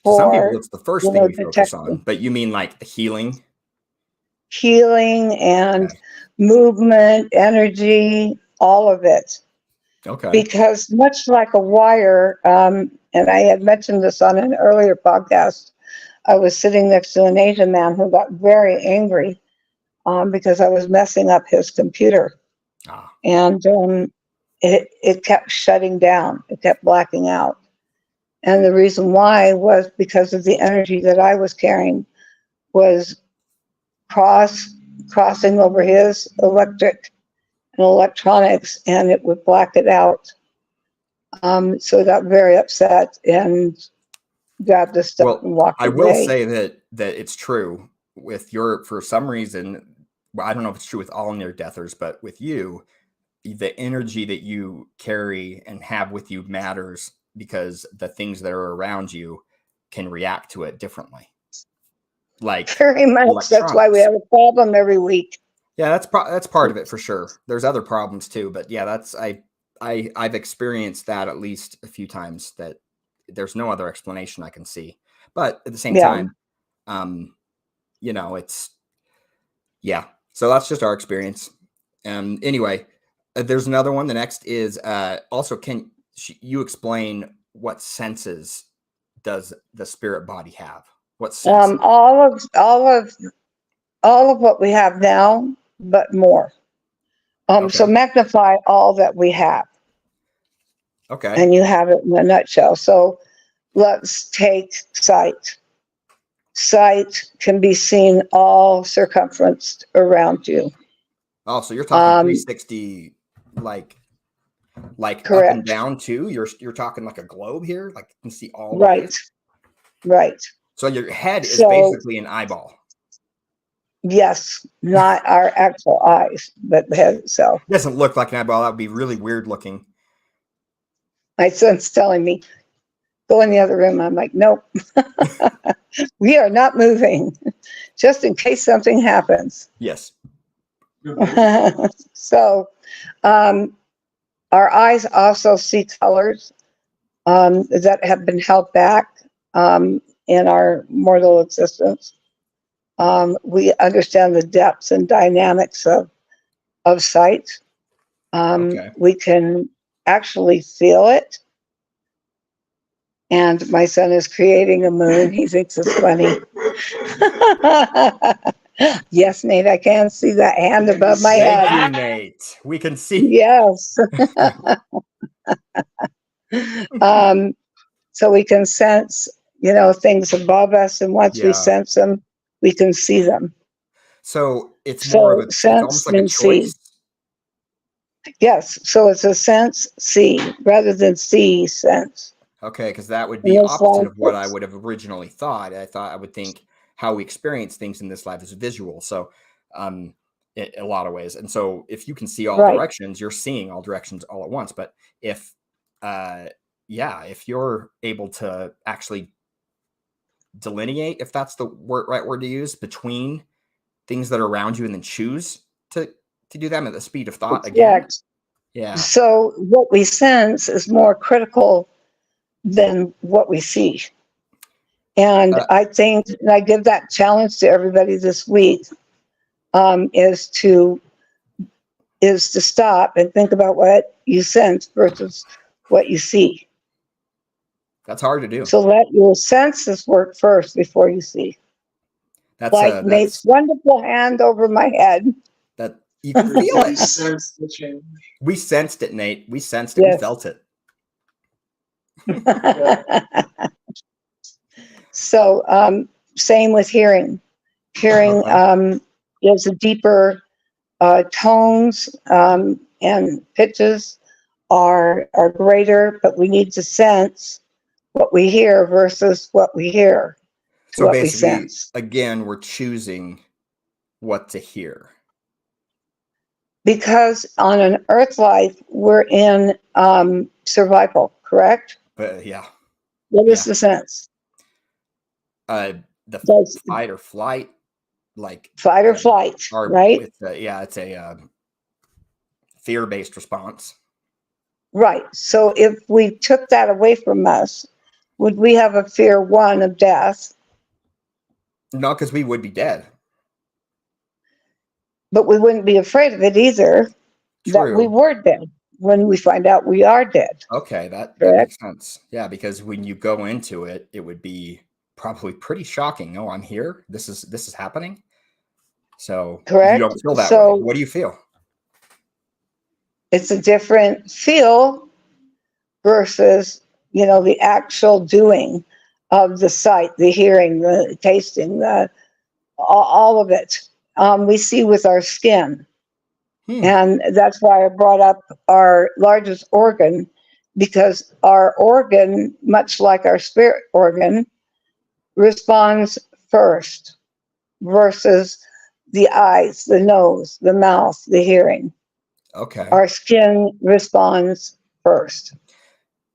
Some people, For it's the first thing we focus on, detection, but you mean like the healing? healing, and Okay. movement, energy, all of it. Okay. Because much like a wire, and I had mentioned this on an earlier podcast, I was sitting next to an Asian man who got very angry because I was messing up his computer, Ah, and it kept shutting down. It kept blacking out. And the reason why was because of the energy that I was carrying was crossing over his electric and electronics, and it would black it out. So I got very upset and grabbed the stuff well, and walked I will away. say that it's true with for some reason. Well, I don't know if it's true with all near deathers, but with you, the energy that you carry and have with you matters because the things that are around you can react to it differently. Like Very much. That's why we electronics. have a problem every week. Yeah, that's part of it for sure. There's other problems too, but yeah, that's I've experienced that at least a few times. That there's no other explanation I can see. But at the same Yeah. time, it's yeah. So that's just our experience. Anyway, there's another one. The next is also can you explain what senses does the spirit body have? What senses? All of what we have now, but more. So Okay. magnify all that we have, Okay. and you have it in a nutshell. So let's take sight. Sight can be seen all circumference around you. Oh, so you're talking 360, like up and Correct. down too. You're talking like a globe here, like you can see all the way. Right. Right. So your head is So basically an eyeball. yes, not our actual eyes, but the head itself. It doesn't look like an eyeball. That would be really weird looking. My son's telling me, go in the other room. I'm like, nope. We are not moving, just in case something happens. Yes. So our eyes also see colors that have been held back in our mortal existence. We understand the depths and dynamics of sight. Okay. We can actually feel it. And my son is creating a moon. He thinks it's funny. Yes, Nate, I can see that hand above my Thank head. you, Nate. We can see. Yes. So we can sense, things above us, and once we Yeah. sense them, we can see them. So it's more of it's sense almost like a and see. choice. Yes, so it's a sense see rather than see sense. Okay, because that would be And it's opposite like of what I this. would have originally thought. I would think how we experience things in this life is visual. So, in a lot of ways. And so, if you can see all Right. directions, you're seeing all directions all at once. But if you're able to actually delineate, if that's the right word to use, between things that are around you, and then choose to do them at the speed of thought again. Correct. Yeah. So what we sense is more critical than what we see. And I think, and I give that challenge to everybody this week, is to stop and think about what you sense versus what you see. That's hard to do. So let your senses work first before you see. That's Like Nate's wonderful hand over my head. that you can feel We it. sense the change. We sensed it, Nate. We sensed it. Yes. We felt it. So same with hearing. Hearing is a deeper tones and pitches are greater, but we need to sense what we hear versus what we hear. So what we basically, sense. again, we're choosing what to hear. Because on an Earth life, we're in survival, correct? But yeah, What is the sense? the That's fight or flight, like fight or flight, right? It's a fear-based response. Right. So if we took that away from us, would we have a fear, one, of death? No, because we would be dead. But we wouldn't be afraid of it either, that we True. were dead when we find out we are dead. Okay, that Correct. makes sense. Yeah, because when you go into it, it would be probably pretty shocking. Oh, I'm here. This is happening. So Correct. you don't feel that So way. What do you feel? it's a different feel versus, the actual doing of the sight, the hearing, the tasting, all of it. We see with our skin. And that's why I brought up our largest organ, because our organ, much like our spirit organ, responds first versus the eyes, the nose, the mouth, the hearing. Okay. Our skin responds first.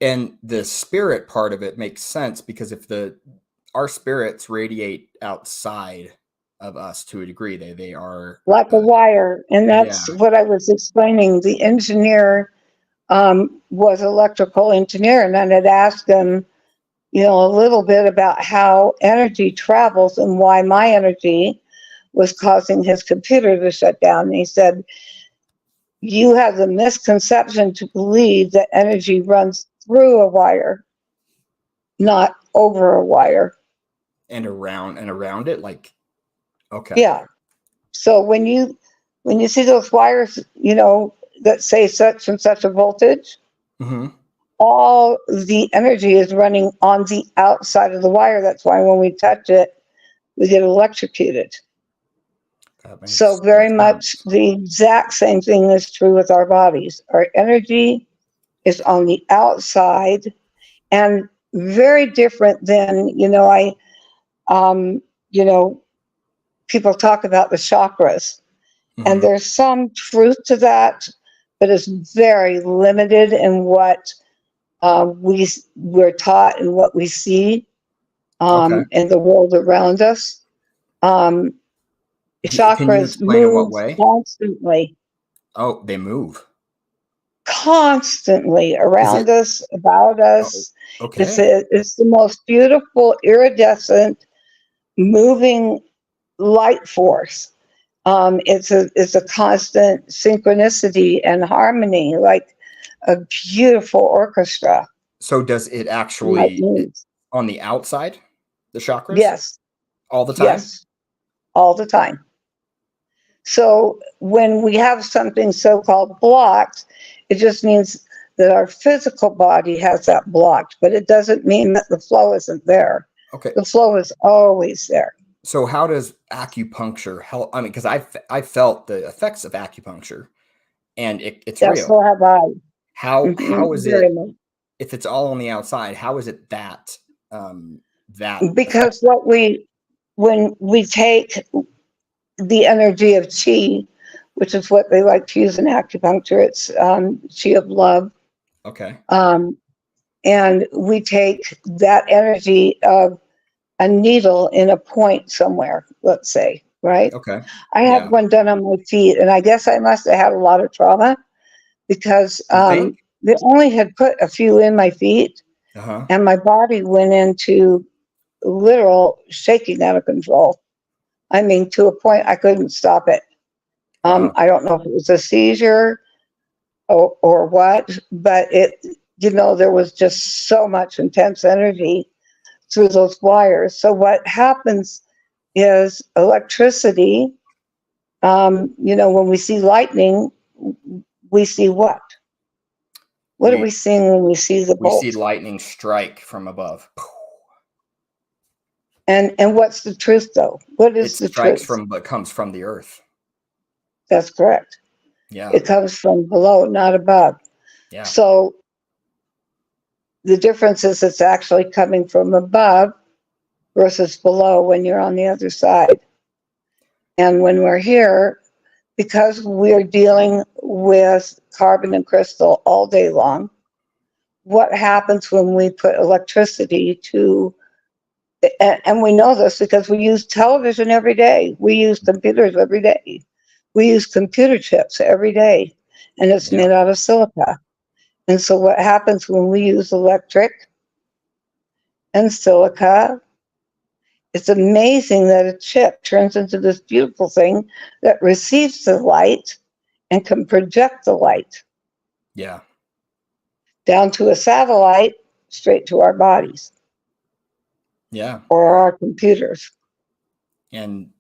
And the spirit part of it makes sense because if our spirits radiate outside of us to a degree, they are like a wire. And that's what I was explaining. The engineer was electrical engineer, and I had asked him, a little bit about how energy travels and why my energy was causing his computer to shut down. And he said, you have the misconception to believe that energy runs through a wire, not over a wire. And around it, like, okay. Yeah. So when you see those wires, that say such and such a voltage, all the energy is running on the outside of the wire. That's why when we touch it, we get electrocuted. So very much the exact same thing is true with our bodies. Our energy is on the outside, and very different than, people talk about the chakras, and there's some truth to that, but it's very limited in what we're taught and what we see in the world around us. Chakras move constantly. Oh, they move constantly around us, about us. Okay. It's the most beautiful iridescent moving light force. It's a constant synchronicity and harmony, like a beautiful orchestra. So does it actually on the outside, the chakras? Yes. All the time? Yes. All the time. So when we have something so-called blocked, it just means that our physical body has that blocked, but it doesn't mean that the flow isn't there. Okay. The flow is always there. So how does acupuncture help? I mean, because I felt the effects of acupuncture, and it's real. So have I. How is it, if it's all on the outside, how is it that because when we take the energy of chi, which is what they like to use in acupuncture, it's chi of love. Okay. And we take that energy of a needle in a point somewhere, let's say, right? Okay. I had one done on my feet, and I guess I must have had a lot of trauma because they only had put a few in my feet, and my body went into literal shaking out of control. I mean, to a point I couldn't stop it. Wow. I don't know if it was a seizure or what, but there was just so much intense energy through those wires. So what happens is electricity, when we see lightning, we see what? What are we seeing when we see the bolt? We see lightning strike from above. And what's the truth, though? What is the truth? It comes from the earth. That's correct. Yeah. It comes from below, not above. Yeah. So the difference is it's actually coming from above versus below when you're on the other side. And when we're here, because we're dealing with carbon and crystal all day long, what happens when we put electricity to, and we know this because we use television every day, we use computers every day, we use computer chips every day, and it's made out of silica. And so what happens when we use electric and silica, it's amazing that a chip turns into this beautiful thing that receives the light and can project the light. Yeah. Down to a satellite, straight to our bodies. Yeah. Or our computers. And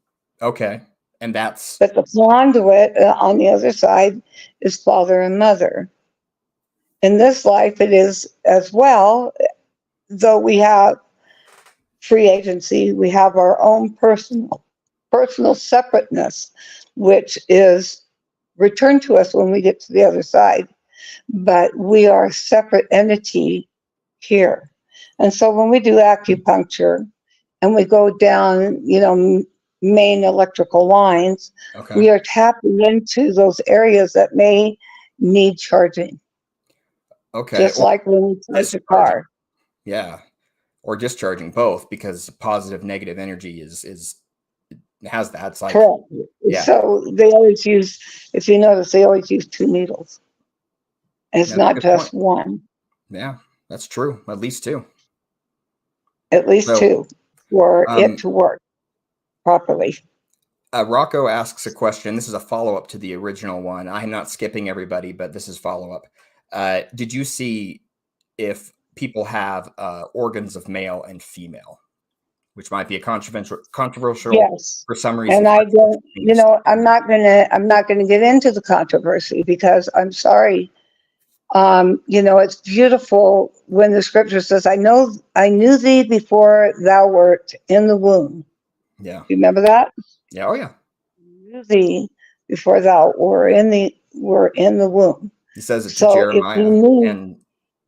okay. And that's. But the conduit on the other side is father and mother. In this life, it is as well, though we have free agency, we have our own personal separateness, which is returned to us when we get to the other side. But we are a separate entity here. And so when we do acupuncture and we go down, main electrical lines, we are tapping into those areas that may need charging. Okay. Just like when we charge a car. Yeah. Or discharging both, because positive, negative energy has that. It's like, correct. Yeah. So they always use, if you notice, they always use 2 needles. And it's not just one. Yeah, that's true. At least 2. At least 2 for it to work properly. Rocco asks a question. This is a follow-up to the original one. I'm not skipping everybody, but this is follow-up. Did you see if people have organs of male and female, which might be a controversial yes. for some reason? And I don't, I'm not gonna get into the controversy because I'm sorry. It's beautiful when the scripture says, I knew thee before thou wert in the womb. Yeah. You remember that? Yeah. Oh yeah. I knew thee before thou were in the womb. He says it to Jeremiah, and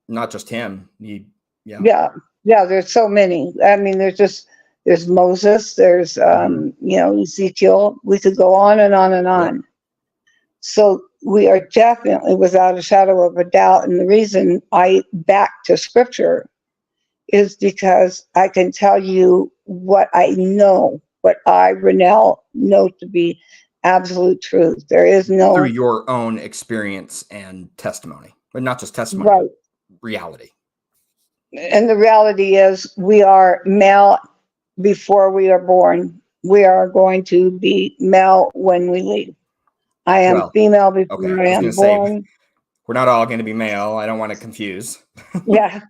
not just him. Yeah. There's so many. I mean, there's Moses, there's Ezekiel. We could go on and on and on. Yep. So we are definitely without a shadow of a doubt. And the reason I back to scripture is because I can tell you what I know, what I, Renelle, know to be absolute truth. There is no... Through your own experience and testimony, but not just testimony, right. Reality. And the reality is we are male before we are born. We are going to be male when we leave. I am female before I am born. We're not all going to be male. I don't want to confuse. Yeah.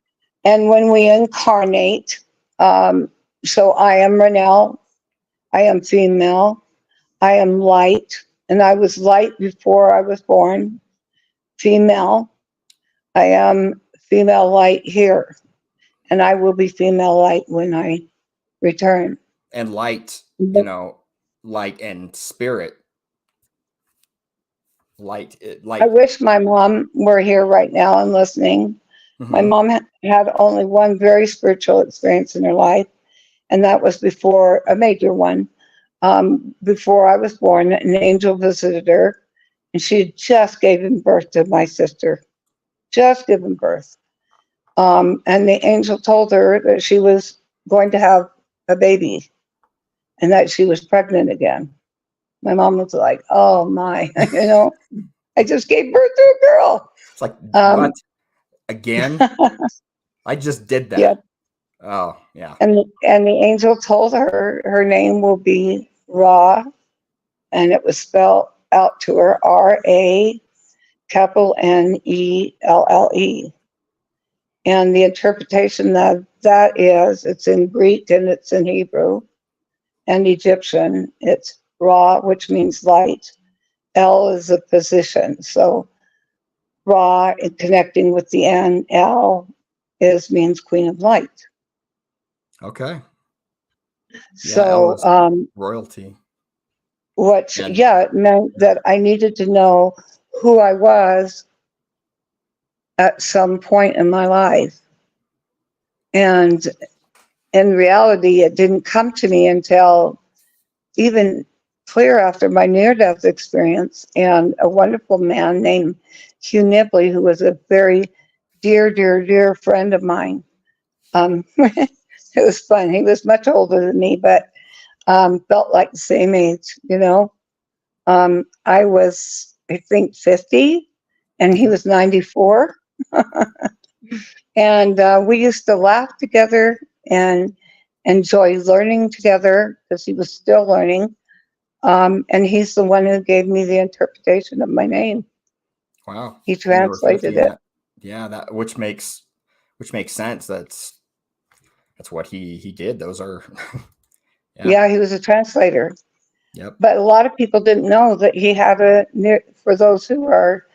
And when we incarnate, so I am Renelle, I am female, I am light, and I was light before I was born, female. I am female light here, and I will be female light when I return. And light, light and spirit. Light. I wish my mom were here right now and listening. Mm-hmm. My mom had only one very spiritual experience in her life, and that was before a major one. Before I was born, an angel visited her, and she had just given birth to my sister. Just given birth. And the angel told her that she was going to have a baby and that she was pregnant again. My mom was like, oh my, I just gave birth to a girl. It's like, what? Again? I just did that. Yeah. Oh, yeah. And the angel told her her name will be Ra, and it was spelled out to her RA capital NELLE. And the interpretation of that is it's in Greek and it's in Hebrew and Egyptian. It's Ra, which means light. L is a position. So Ra, connecting with the N, L means Queen of Light. Okay. So, royalty. which, And- it meant that I needed to know who I was at some point in my life. And in reality, it didn't come to me until even clear after my near-death experience. And a wonderful man named Hugh Nibley, who was a very dear friend of mine. It was fun. He was much older than me, but felt like the same age, you know. I was, I think, 50, and he was 94. And we used to laugh together and enjoy learning together because he was still learning. And he's the one who gave me the interpretation of my name. Wow. He translated it. Yeah, that which makes sense. That's what he did. Those are Yeah, he was a translator. Yep. But a lot of people didn't know that he had for those who are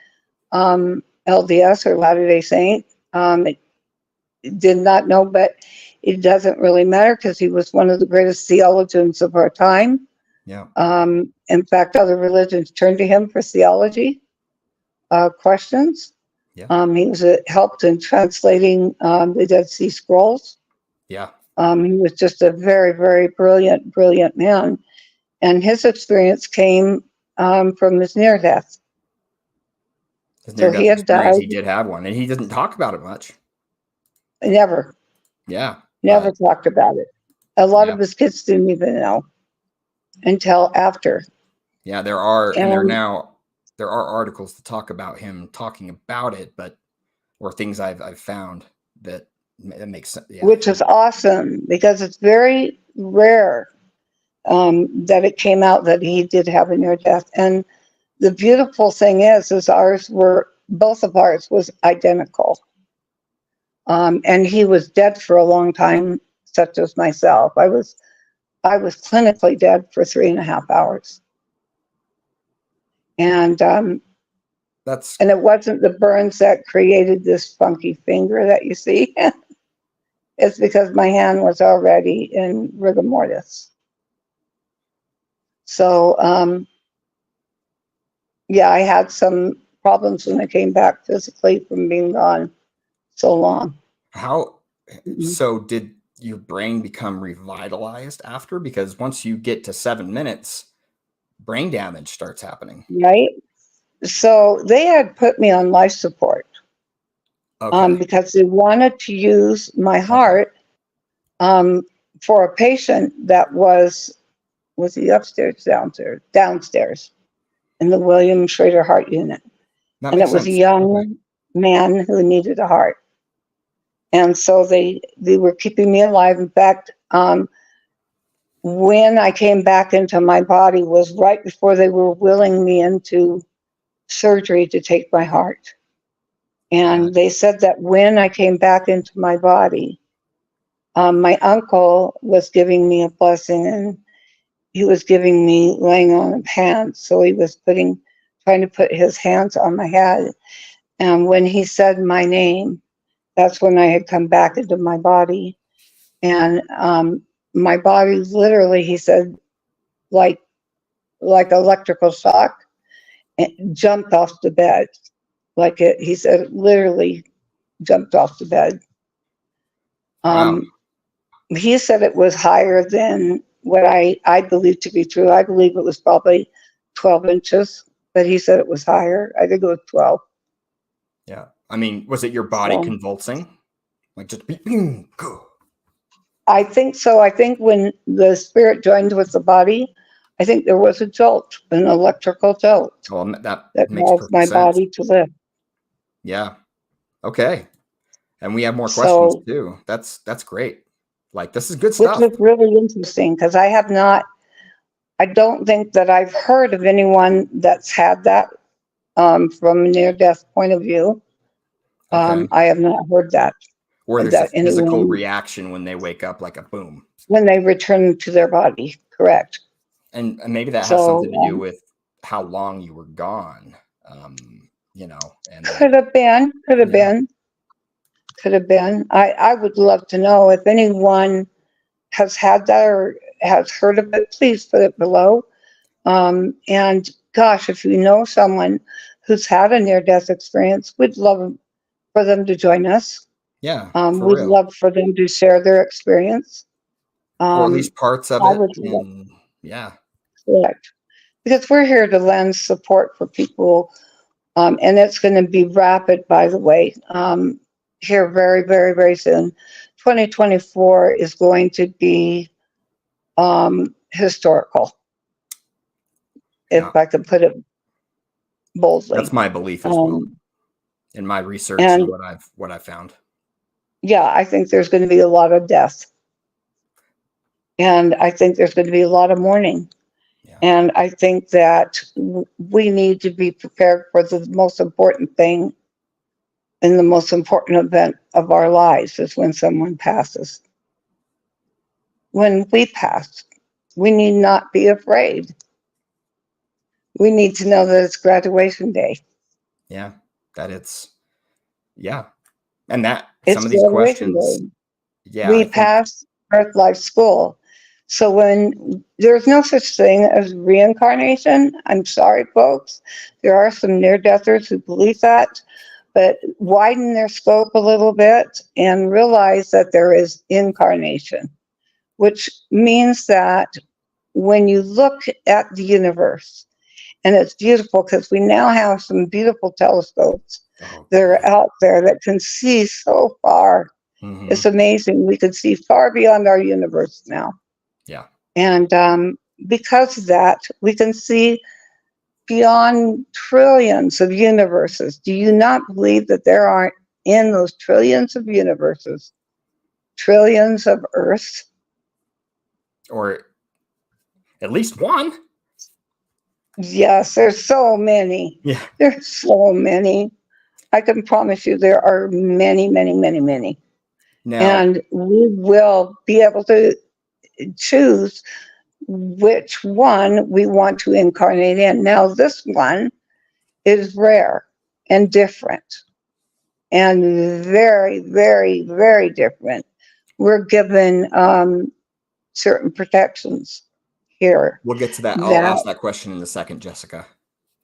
LDS or Latter-day Saint, did not know, but it doesn't really matter because he was one of the greatest theologians of our time. Yeah. In fact, other religions turned to him for theology questions. Yeah. He helped in translating the Dead Sea Scrolls. Yeah. He was just a very brilliant man. And his experience came from his near death. So he had died. He did have one, and he doesn't talk about it much. Never. Yeah. Never talked about it. A lot of his kids didn't even know until after. Yeah, there are articles to talk about him talking about it, or things I've found that makes sense. Yeah. Which is awesome because it's very rare that it came out that he did have a near death. And the beautiful thing is both of ours was identical. And he was dead for a long time, such as myself. I was clinically dead for 3.5 hours. And and it wasn't the burns that created this funky finger that you see. It's because my hand was already in rigor mortis. So I had some problems when I came back physically from being gone so long. So did your brain become revitalized after? Because once you get to 7 minutes, brain damage starts happening. Right. So they had put me on life support. Okay. Because they wanted to use my heart for a patient that was he upstairs, downstairs in the William Schrader Heart Unit. And it was a young man who needed a heart. And so they were keeping me alive. In fact, when I came back into my body was right before they were willing me into surgery to take my heart. And they said that when I came back into my body, my uncle was giving me a blessing, and he was giving me laying on of hands. So he was trying to put his hands on my head. And when he said my name, that's when I had come back into my body. And my body literally, he said, like electrical shock, it jumped off the bed. He said, it literally jumped off the bed. Wow. He said it was higher than what I believe to be true. I believe it was probably 12 inches, but he said it was higher. I think it was 12. Yeah. I mean, was it your body convulsing? Like just bing, go. I think so. I think when the spirit joined with the body, I think there was a jolt, an electrical jolt. Well, that caused my body to lift. Yeah. Okay. And we have more questions too. That's great. Like, this is good which stuff. was really interesting because I don't think that I've heard of anyone that's had that from a near-death point of view. Okay. I have not heard that. Or there's a that physical anyone, reaction when they wake up, like a boom. when they return to their body, correct. And maybe that has So, something to do with how long you were gone. You know, and could have been, could have Yeah. been, could have been. I would love to know if anyone has had that or has heard of it, please put it below. And gosh, if you know someone who's had a near-death experience, we'd love for them to join us. yeah, for We'd real. love for them to share their experience. Or at least parts of I it. would love And yeah. Correct. Because we're here to lend support for people. And it's going to be rapid, by the way, here very, very, very soon. 2024 is going to be historical, if Yeah. I could put it boldly. That's my belief as well. In my research and- and what I've found. Yeah, I think there's going to be a lot of death. And I think there's going to be a lot of mourning. Yeah. And I think that we need to be prepared for the most important thing and the most important event of our lives is when someone passes. When we pass, we need not be afraid. We need to know that it's graduation day. Yeah. That it's, yeah. And that It's some of these graduation questions, day. yeah. We I think- pass Earth Life School. So when there's no such thing as reincarnation, I'm sorry, folks. There are some near-deathers who believe that, but widen their scope a little bit and realize that there is incarnation, which means that when you look at the universe, and it's beautiful because we now have some beautiful telescopes oh, that are out there that can see so far. mhm. It's amazing. We can see far beyond our universe now. Yeah. And because of that, we can see beyond trillions of universes. Do you not believe that there aren't in those trillions of universes, trillions of Earths? Or at least one. Yes, there's so many. Yeah. There's so many. I can promise you there are many, many, many, many. Now, And we will be able to choose which one we want to incarnate in. Now, this one is rare and different and very, very, very different. We're given certain protections here. we'll get to that. I'll ask that question in a second, Jessica.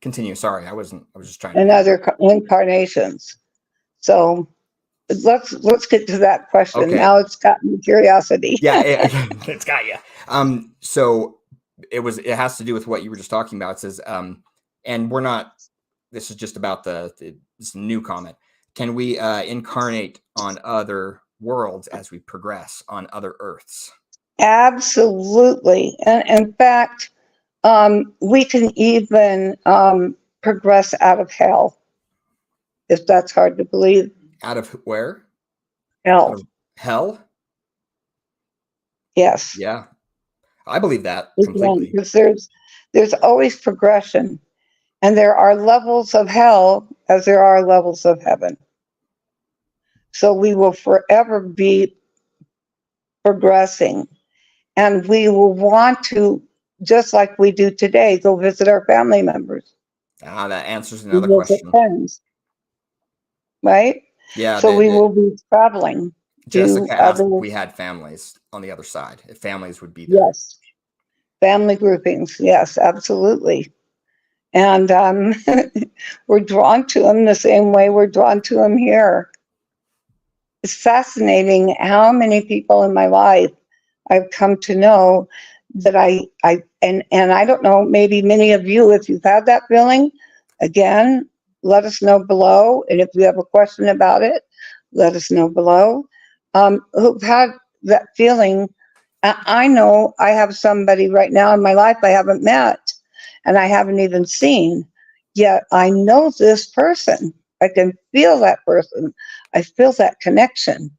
Continue. Sorry, I was just trying And to. other incarnations. So let's get to that question. Okay. Now it's got me curiosity. Yeah, it's got you. So it has to do with what you were just talking about. It says, and we're not. This is just about this new comment. Can we incarnate on other worlds as we progress on other Earths? Absolutely. And in fact, we can even progress out of hell, if that's hard to believe. Out of where? Hell. Out of hell? Yes. Yeah, I believe that We completely. can, because there's always progression. And there are levels of hell as there are levels of heaven. So we will forever be progressing. And we will want to, just like we do today, go visit our family members. That answers We another visit question. friends. Right? Yeah. So we will be traveling. Jessica to asked if other- we had families on the other side. If families would be there. Yes. Family groupings. Yes, absolutely. And we're drawn to them the same way we're drawn to them here. It's fascinating how many people in my life I've come to know that and I don't know, maybe many of you, if you've had that feeling, again, let us know below. And if you have a question about it, let us know below. Who've had that feeling. I know I have somebody right now in my life I haven't met and I haven't even seen, yet I know this person. I can feel that person. I feel that connection.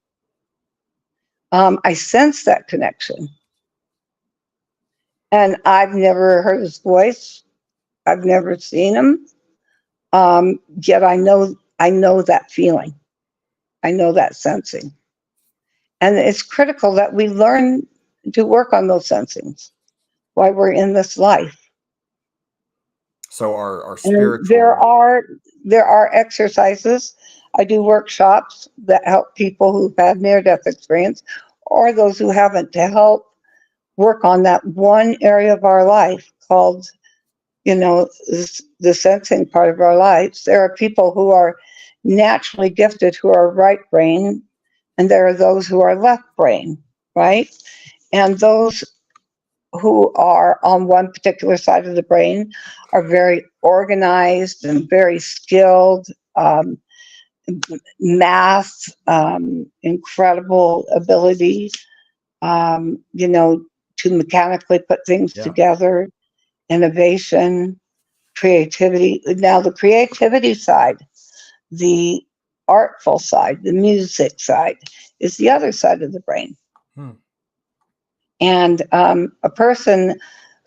I sense that connection. And I've never heard his voice. I've never seen him. Yet I know that feeling. I know that sensing. And it's critical that we learn to work on those sensings while we're in this life. So our And spiritual. there are exercises. I do workshops that help people who've had near-death experience or those who haven't, to help work on that one area of our life called, the sensing part of our lives. There are people who are naturally gifted who are right brain, and there are those who are left brain, right? And those who are on one particular side of the brain are very organized and very skilled, math, incredible ability, to mechanically put things together, innovation, creativity. Now, the creativity side, the artful side, the music side is the other side of the brain. And a person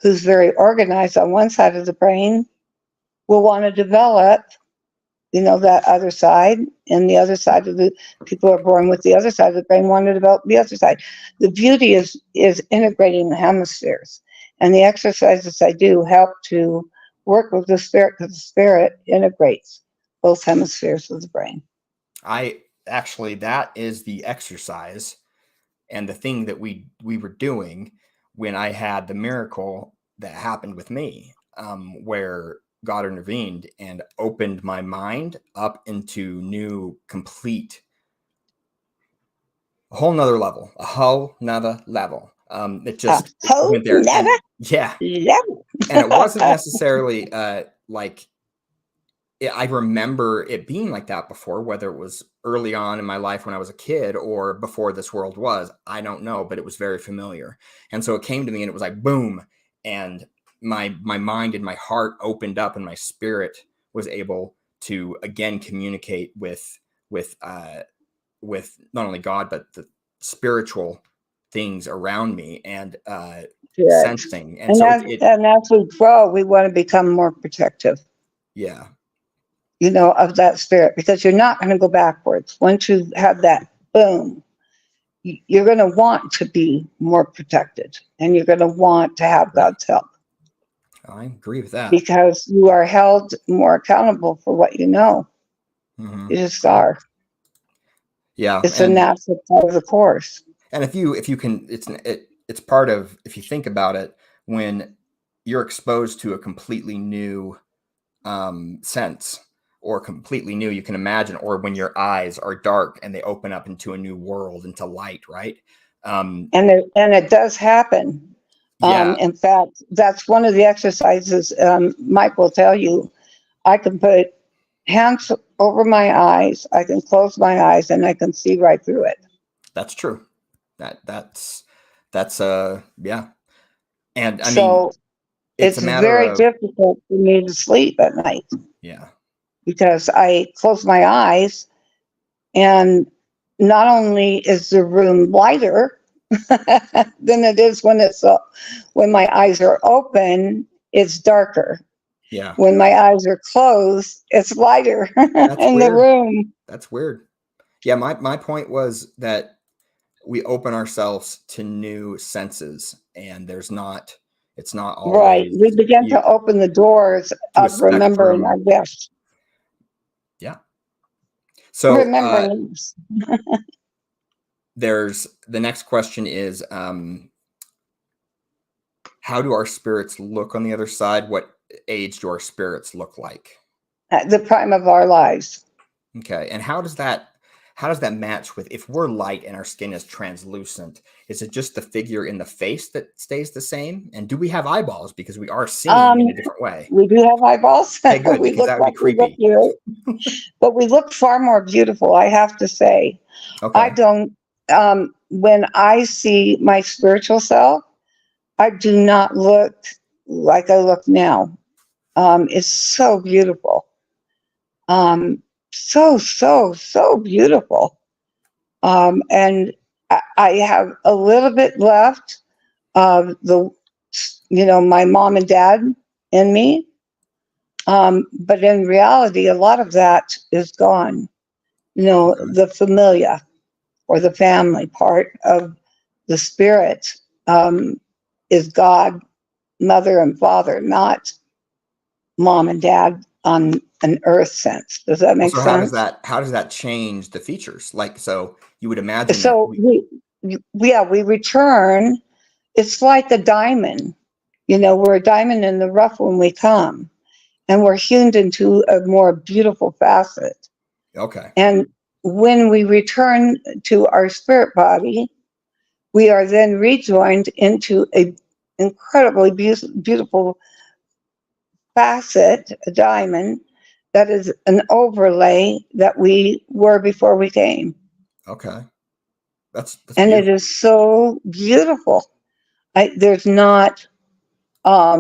who's very organized on one side of the brain will want to develop, that other side, and the other side of the people who are born with the other side of the brain want to develop the other side. The beauty is integrating the hemispheres, and the exercises I do help to work with the spirit, because the spirit integrates both hemispheres of the brain. That is the exercise and the thing that we were doing when I had the miracle that happened with me, where God intervened and opened my mind up into a whole nother level. It just went there. And it wasn't necessarily I remember it being like that before, whether it was early on in my life when I was a kid or before this world was, I don't know, but it was very familiar. And so it came to me and it was like, boom. And my mind and my heart opened up, and my spirit was able to again communicate with not only God, but the spiritual things around me, and sensing. And so and as we grow, we want to become more protective. Yeah. Of that spirit, because you're not going to go backwards. Once you have that boom, you're going to want to be more protected, and you're going to want to have God's help. I agree with that. Because you are held more accountable for what you know. Mm-hmm. You just are. Yeah. It's a natural part of the course. And if you can, it's part of, if you think about it, when you're exposed to a completely new sense, or completely new, you can imagine, or when your eyes are dark and they open up into a new world, into light, right? And it does happen. In fact, that's one of the exercises. Mike will tell you, I can put hands over my eyes, I can close my eyes, and I can see right through it. That's true. That's yeah. And I mean, it's very difficult for me to sleep at night. Yeah. Because I close my eyes, and not only is the room lighter than it is when my eyes are open, it's darker. Yeah. When my eyes are closed, it's lighter in the room. That's weird. Yeah, my point was that we open ourselves to new senses, and it's not always right. We begin to open the doors of remembering our gifts. Yeah. So remembering. There's the next question is, how do our spirits look on the other side? What age do our spirits look like? At the prime of our lives. Okay. And how does that match with, if we're light and our skin is translucent, is it just the figure in the face that stays the same? And do we have eyeballs? Because we are seeing in a different way. We do have eyeballs. Okay, good, because that would be creepy. But we look far more beautiful, I have to say. Okay. I don't, when I see my spiritual self, I do not look like I look now. It's so beautiful. So beautiful. And I have a little bit left of my mom and dad in me. But in reality, a lot of that is gone. The familia or the family part of the spirit is God, mother and father, not mom and dad on an earth sense. Does that make So sense? how does that change the features? Like, so you would imagine So we return. It's like a diamond. We're a diamond in the rough when we come, and we're hewn into a more beautiful facet. okay. And when we return to our spirit body, we are then rejoined into a incredibly beautiful facet, a diamond, that is an overlay that we were before we came. Okay. That's And beautiful. it is so beautiful. There's not, I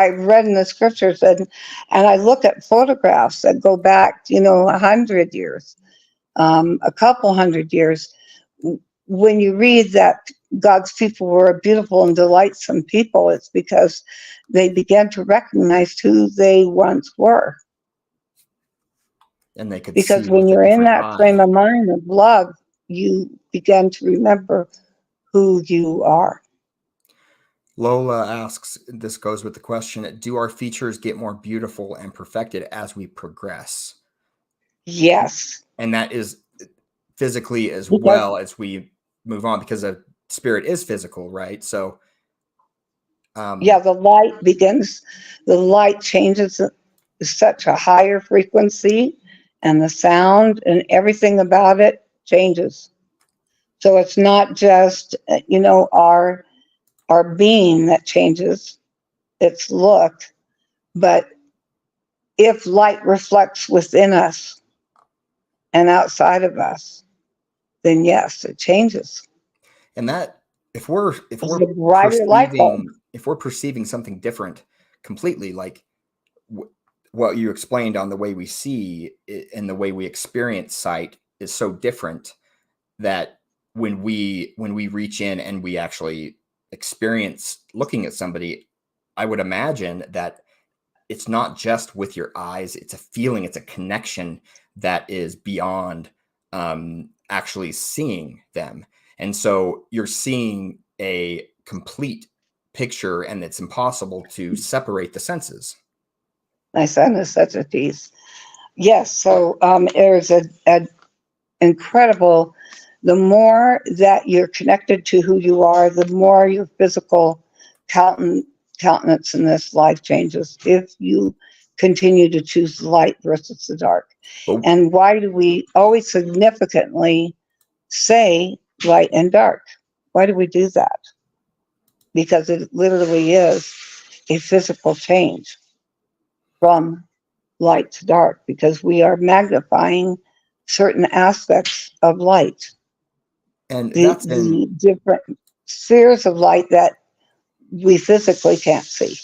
read in the scriptures and I look at photographs that go back, 100 years, a couple 100 years. When you read that God's people were a beautiful and delightsome people, it's because they began to recognize who they once were. And they could Because see when with a you're in different that frame eye. of mind of love, you begin to remember who you are. Lola asks, this goes with the question, do our features get more beautiful and perfected as we progress? Yes. And that is physically as Because- well as we move on, because a spirit is physical, right? So yeah, the light changes to such a higher frequency, and the sound and everything about it changes. So it's not just, our being that changes its look, but if light reflects within us and outside of us, then yes, it changes. and that if we're It's a brighter light bulb. perceiving something different completely, like what you explained on the way we see and the way we experience sight is so different that when we reach in and we actually experience looking at somebody, I would imagine that it's not just with your eyes, it's a feeling, it's a connection that is beyond actually seeing them. And so you're seeing a complete picture, and it's impossible to separate the senses. My son is such a tease. Yes, so there's a incredible, the more that you're connected to who you are, the more your physical countenance in this life changes if you continue to choose the light versus the dark. But And why do we always significantly say light and dark? Why do we do that? Because it literally is a physical change from light to dark, because we are magnifying certain aspects of light. and The different spheres of light that we physically can't see.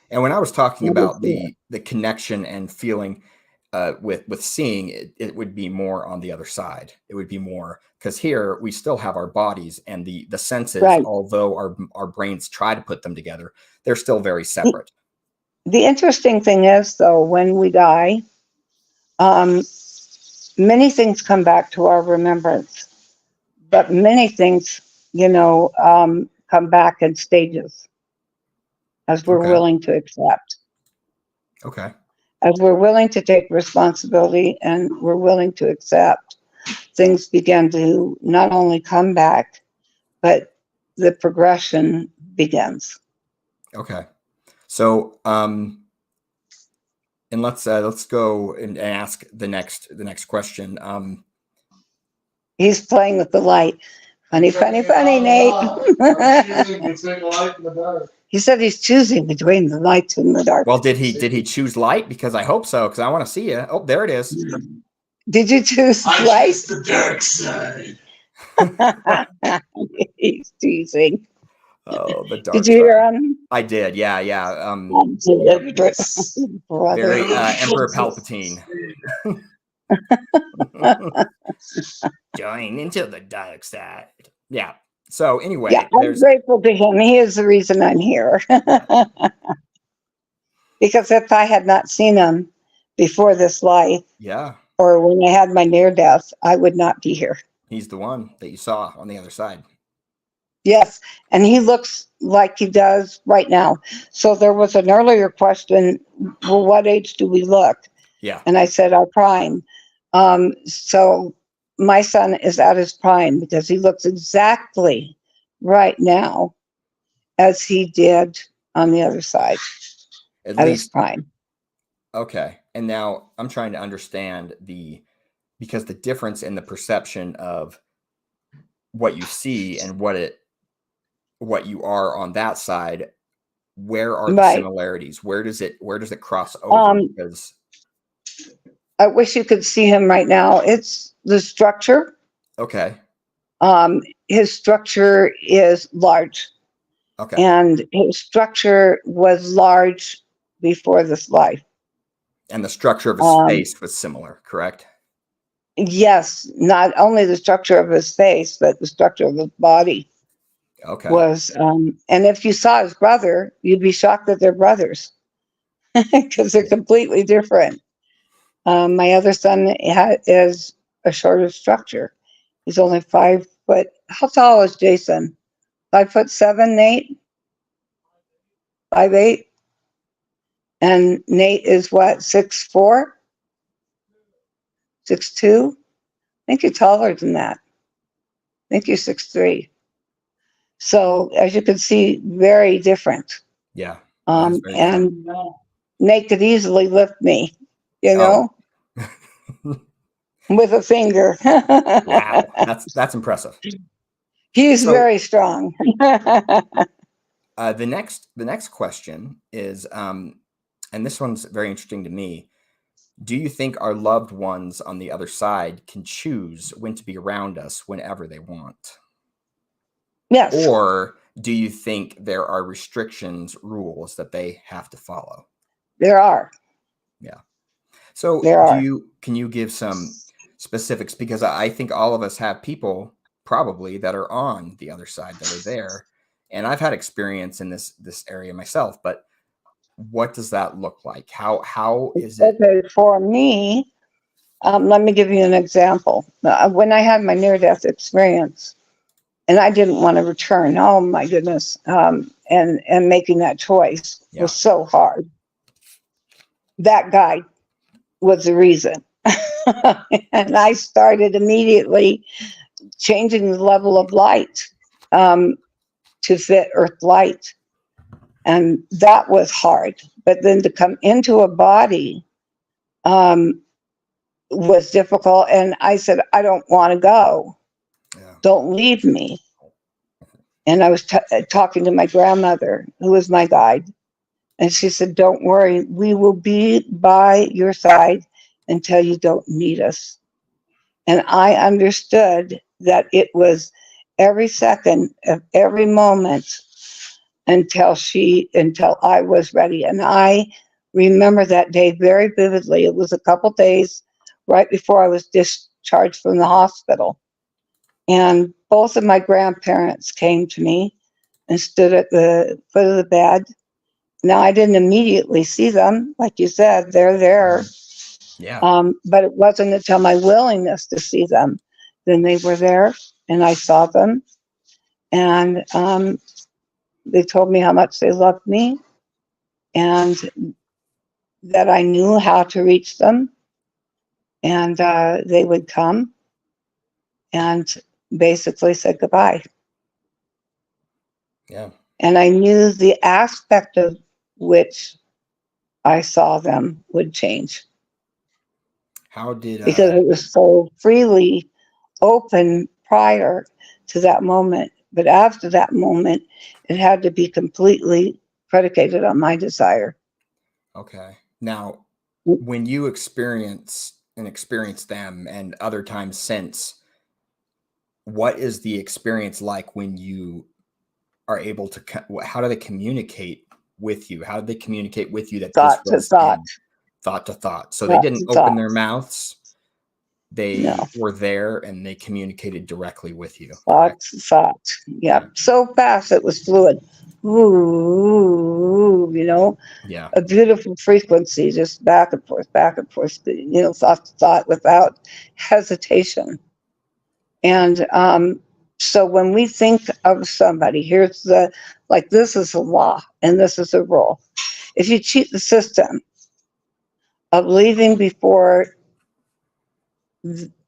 And when I was talking about the connection and feeling with seeing, it would be more on the other side. It would be more, because here we still have our bodies and the senses, right. Although our brains try to put them together, they're still very separate. The interesting thing is, though, when we die, many things come back to our remembrance, but many things, come back in stages as we're willing to accept. Okay. As we're willing to take responsibility and we're willing to accept, things begin to not only come back, but the progression begins. Okay. So, and let's go and ask the next question. He's playing with the light. Funny, Nate. He said he's choosing between the light and the dark. Well, did he choose light? Because I hope so, because I want to see you. Oh, there it is. Did you choose light? I choose the dark side. He's teasing. Oh, the dark Did you hear him? I did. Yeah. Brother. Very Emperor Palpatine. Join into the dark side. Yeah. So anyway, Yeah, I'm there's grateful to him. He is the reason I'm here. Because if I had not seen him before this life, yeah, or when I had my near death, I would not be here. he's the one that you saw on the other side. Yes, and he looks like he does right now. So there was an earlier question, well, what age do we look? Yeah. And I said our prime. So my son is at his prime because he looks exactly right now as he did on the other side At at his least. prime. Okay. And now I'm trying to understand because the difference in the perception of what you see and what you are on that side, where are the Right. similarities? Where does it cross over? Because I wish you could see him right now. It's the structure. okay. His structure is large. Okay. And his structure was large before this life. And the structure of his face was similar, correct? Yes, not only the structure of his face, but the structure of his body Okay. was. And if you saw his brother, you'd be shocked that they're brothers because they're completely different. My other son is a shorter structure. He's only 5 foot. How tall is Jason? 5'7", Nate? 5'8"? And Nate is what, 6'4"? 6'2"? I think you're taller than that. I think you're 6'3". So as you can see, very different. Yeah. And Nate could easily lift me, you know, with a finger. Wow. That's impressive. He's very strong. The next question is, and this one's very interesting to me. Do you think our loved ones on the other side can choose when to be around us whenever they want? Yes. Or do you think there are restrictions, rules that they have to follow? There are. Yeah. So can you give some specifics? Because I think all of us have people probably that are on the other side that are there. And I've had experience in this area myself, but what does that look like? How is it? Okay, for me, let me give you an example. When I had my near-death experience, and I didn't want to return, oh my goodness, and making that choice was so hard. That guy was the reason. And I started immediately changing the level of light to fit Earth light. And that was hard. But then to come into a body was difficult. And I said, I don't want to go. Yeah. Don't leave me. And I was talking to my grandmother, who was my guide. And she said, don't worry, we will be by your side until you don't need us. And I understood that it was every second of every moment until I was ready. And I remember that day very vividly. It was a couple days right before I was discharged from the hospital. And both of my grandparents came to me and stood at the foot of the bed. Now, I didn't immediately see them. Like you said, they're there. Yeah. But it wasn't until my willingness to see them, then they were there and I saw them. And they told me how much they loved me and that I knew how to reach them. And they would come and basically said goodbye. Yeah. And I knew the aspect of which I saw them would change. How did because it was so freely open prior to that moment. But after that moment, it had to be completely predicated on my desire. Okay. Now, when you experience them and other times since, what is the experience like when you are able to, how do they communicate with you? How do they communicate with you that thought this was to thought? thought to thought. So they didn't open their mouths. they No. were there and they communicated directly with you. Thought. Yeah. Yep. So fast it was fluid. Ooh, Yeah. a beautiful frequency, just back and forth, thought to thought without hesitation. And so when we think of somebody, this is a law and this is a rule. If you cheat the system of leaving before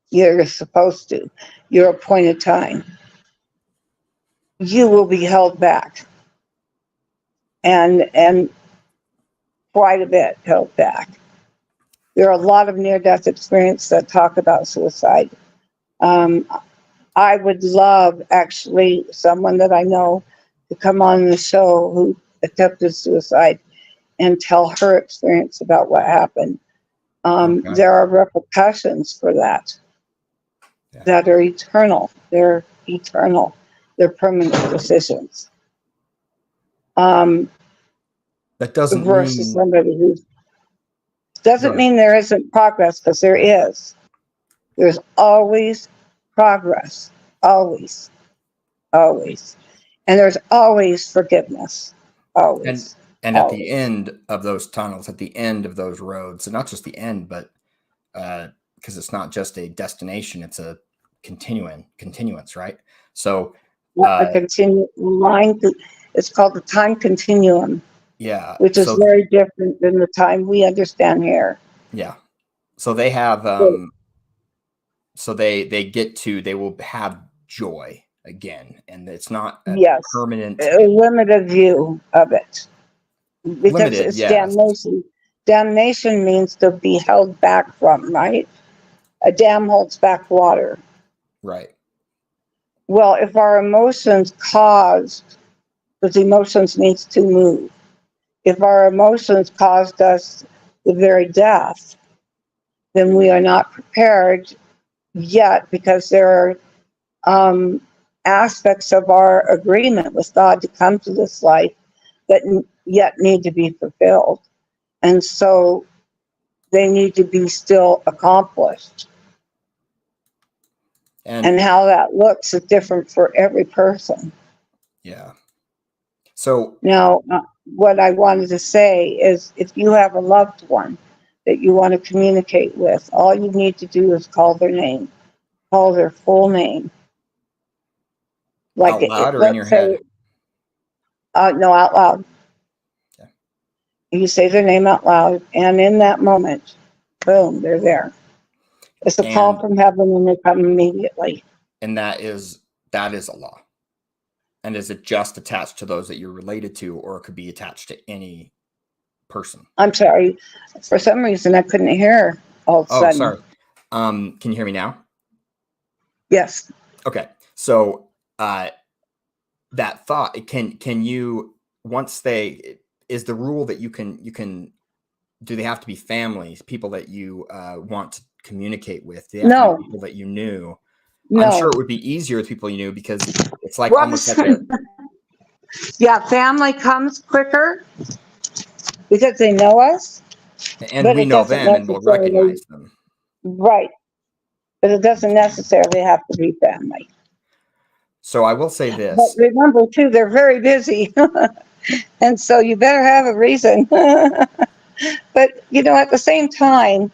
you're supposed to, your appointed time, you will be held back. And quite a bit held back. There are a lot of near-death experiences that talk about suicide. I would love, actually, someone that I know to come on the show who attempted suicide and tell her experience about what happened. Okay. There are repercussions for that that are eternal. They're eternal. They're permanent decisions. That doesn't Versus mean somebody who doesn't mean there isn't progress, because there is. There's always progress. Always. Always. And there's always forgiveness. Always. And at the end of those tunnels, at the end of those roads, and not just the end, but because it's not just a destination, it's a continuance, right? So it's called the time continuum. Yeah. Which is very different than the time we understand here. Yeah. So they have so they will have joy again, and it's not a permanent, a limited view of it, because it's damnation. Damnation means to be held back from, right? A dam holds back water, right? Well, if our emotions caused, because emotions needs to move, if our emotions caused us the very death, then we are not prepared yet, because there are aspects of our agreement with God to come to this life that yet need to be fulfilled. And so they need to be still accomplished. And how that looks is different for every person. Yeah. So now, what I wanted to say is, if you have a loved one that you want to communicate with, all you need to do is call their name, call their full name. Like out loud or in your head? No, out loud. Okay. You say their name out loud, and in that moment, boom, they're there. It's a call from heaven, and they come immediately. And that is a law. And is it just attached to those that you're related to, or it could be attached to any person? I'm sorry. For some reason, I couldn't hear all of a sudden. Sorry. Can you hear me now? Yes. Okay. So that thought, can you, once is the rule that you can, do they have to be families, people that you want to communicate with? Do they have to be people that you knew? No. I'm sure it would be easier with people you knew, because it's like almost like yeah, family comes quicker because they know us. And we know them and we'll recognize them. Right. But it doesn't necessarily have to be family. So I will say this. But remember, too, they're very busy. And so you better have a reason. But, at the same time,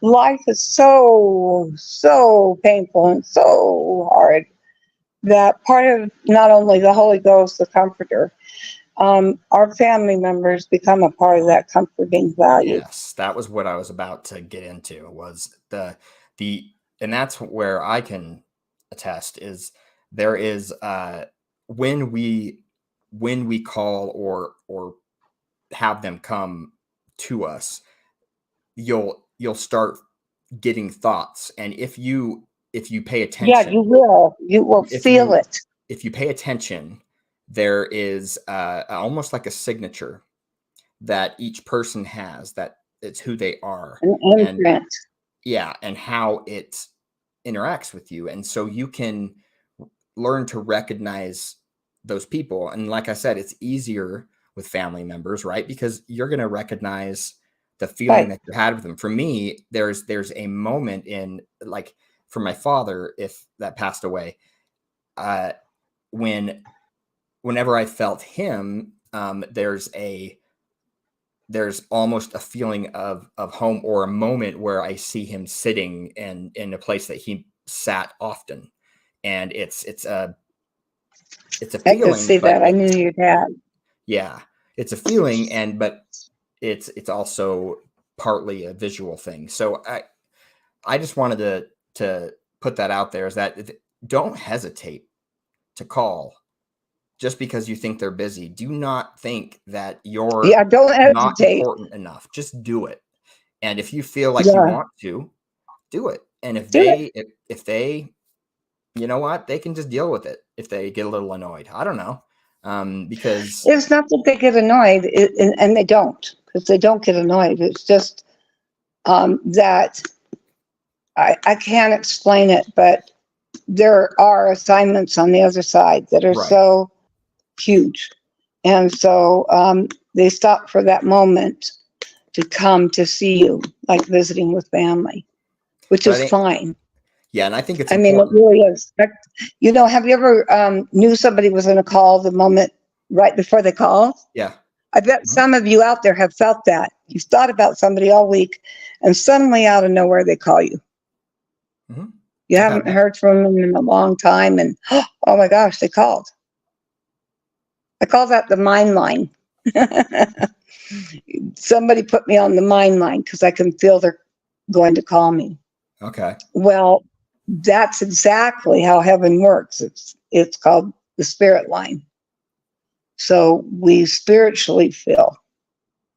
life is so painful and so hard that part of not only the Holy Ghost, the Comforter, our family members become a part of that comforting value. Yes, that was what I was about to get into, was and that's where I can attest, is there is when we call or have them come to us, you'll start getting thoughts, and if you pay attention, you will feel it. If you pay attention, there is almost like a signature that each person has, that it's who they are, an imprint. And how it interacts with you, and so you can learn to recognize those people. And like I said, it's easier with family members, right? Because you're going to recognize the feeling Right. that you had with them. For me, there's a moment in, like, for my father, if that passed away, whenever I felt him, there's almost a feeling of home, or a moment where I see him sitting in a place that he sat often. And it's a I could feeling, see but that. I knew your dad. yeah, it's a feeling, but it's also partly a visual thing. So I just wanted to put that out there, is that don't hesitate to call just because you think they're busy. Do not think that you're Yeah, don't not hesitate. important enough. Just do it. And if you feel like you Yeah, want to, do it. And if do it. they, you know what, they can just deal with it if they get a little annoyed. I don't know. Because It's not that they get annoyed, and they don't, because they don't get annoyed. It's just that I can't explain it, but there are assignments on the other side that are right. so huge. And so they stop for that moment to come to see you, like visiting with family, which But I is think, fine. yeah, and I think it's I mean, it important. really is. You know, have you ever knew somebody was going to call the moment right before they call? Yeah. I bet Mhm. some of you out there have felt that. You've thought about somebody all week, and suddenly out of nowhere they call you. Mhm. You I've had haven't that. heard from them in a long time, and oh my gosh, they called. I call that the mind line. Somebody put me on the mind line because I can feel they're going to call me. Okay. Well, that's exactly how heaven works. It's called the spirit line. So we spiritually feel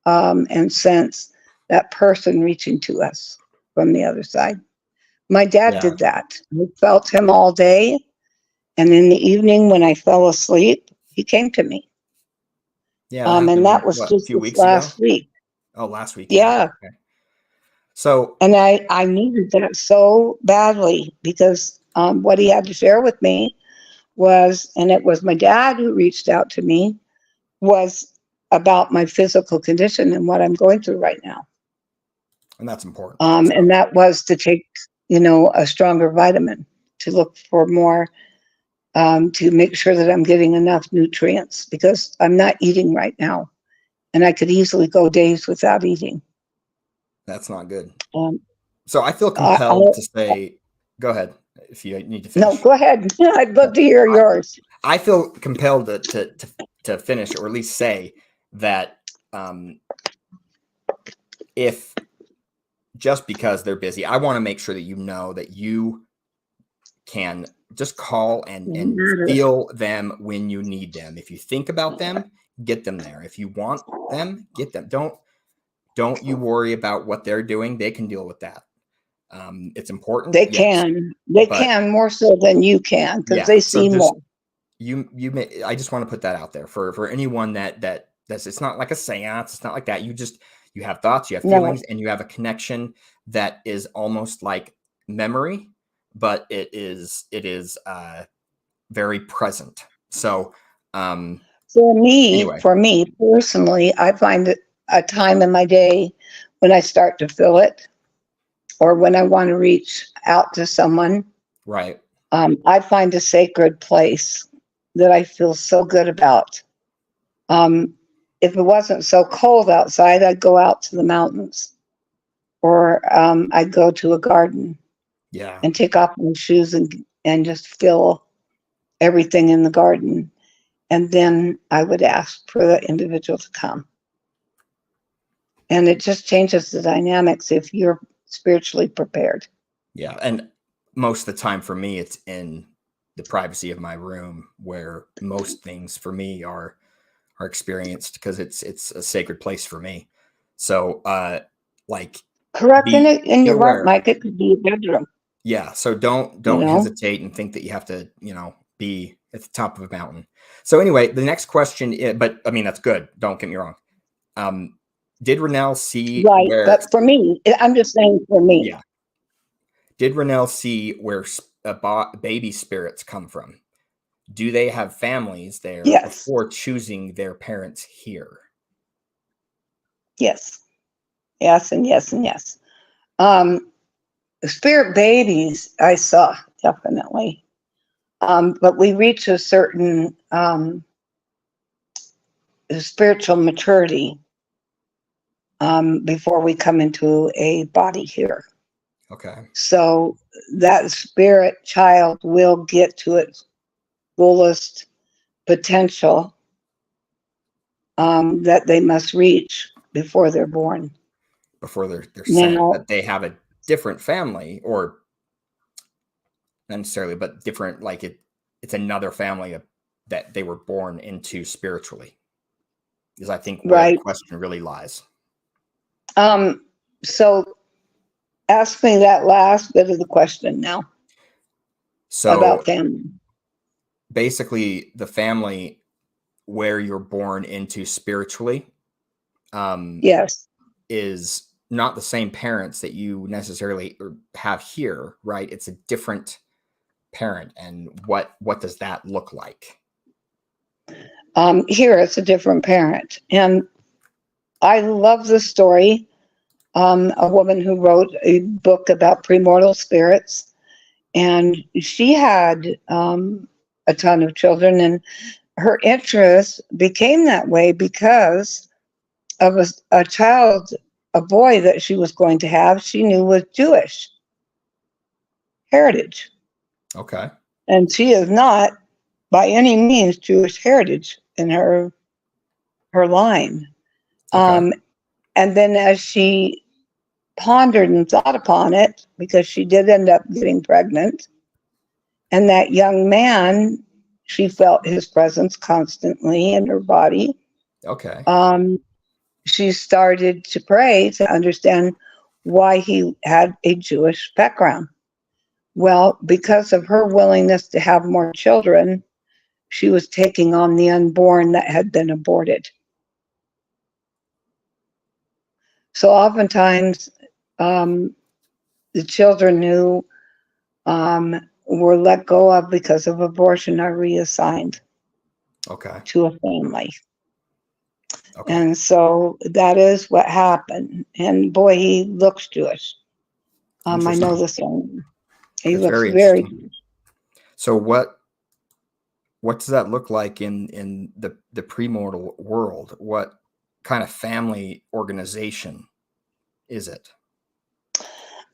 and sense that person reaching to us from the other side. My dad Yeah. did that. I felt him all day. And in the evening when I fell asleep, he came to me. Yeah, that And happened, that was what, a just few this weeks ago? last week. Oh, last week. Yeah. Yeah. Okay. So, And I needed that so badly because what he had to share with me was, and it was my dad who reached out to me, was about my physical condition and what I'm going through right now. and that's important. So, And that was to take, a stronger vitamin, to look for more, to make sure that I'm getting enough nutrients because I'm not eating right now. And I could easily go days without eating. that's not good. Um, So I feel I, compelled to say, go ahead if you need to no, finish. go ahead. I'd love to hear I, yours. I feel compelled to finish, or at least say that if just because they're busy, I want to make sure that you know that you can just call and feel them when you need them. If you think about them, get them there. If you want them, get them. Don't you worry about what they're doing. They can deal with that. It's important. They Yes. can. They But can more so than you can because yeah, they so see just more. you may, I just want to put that out there for anyone that's, it's not like a seance. It's not like that. You have thoughts, you have No, feelings, and you have a connection that is almost like memory, but it is very present. So anyway, for me personally, I find it a time in my day when I start to feel it or when I want to reach out to someone. right. I find a sacred place that I feel so good about. Um, if it wasn't so cold outside, I'd go out to the mountains or I'd go to a garden Yeah. and take off my shoes and just feel everything in the garden. And then I would ask for the individual to come. And it just changes the dynamics if you're spiritually prepared. Yeah. And most of the time for me, it's in the privacy of my room where most things for me are experienced, because it's a sacred place for me. So like Correct. be And be you're right, aware. Mike. It could be a bedroom, Yeah. So don't you know? hesitate and think that you have to, be at the top of a mountain. So anyway, the next question is, but I mean, that's good. Don't get me wrong. Did Rennell see Right. where, But for me, I'm just saying for me, yeah, did Rennell see where baby spirits come from? Do they have families there yes, before choosing their parents here? yes. Yes, and yes, and yes. Spirit babies, I saw, definitely. But we reach a certain spiritual maturity before we come into a body here. Okay. So that spirit child will get to its fullest potential that they must reach before they're born. Before they're sent, Now, but they have a different family, or not necessarily, but different. Like it's another family that they were born into spiritually. Is I think where the right. question really lies. So ask me that last bit of the question now So about family. basically, the family where you're born into spiritually Yes, is not the same parents that you necessarily have here, right? It's a different parent. And what does that look like? here it's a different parent. And I love the story. A woman who wrote a book about premortal spirits, and she had a ton of children, and her interest became that way because of a child, a boy that she was going to have, she knew was Jewish heritage. Okay. And she is not by any means Jewish heritage in her line. Okay. And then as she pondered and thought upon it, because she did end up getting pregnant, and that young man, she felt his presence constantly in her body. Okay. She started to pray to understand why he had a Jewish background. Well, because of her willingness to have more children, she was taking on the unborn that had been aborted. So oftentimes, the children who were let go of because of abortion are reassigned Okay. to a family. Okay. And so that is what happened. And boy, he looks Jewish. I know this one. He That's looks very very interesting. So what does that look like in the premortal world? What kind of family organization is it?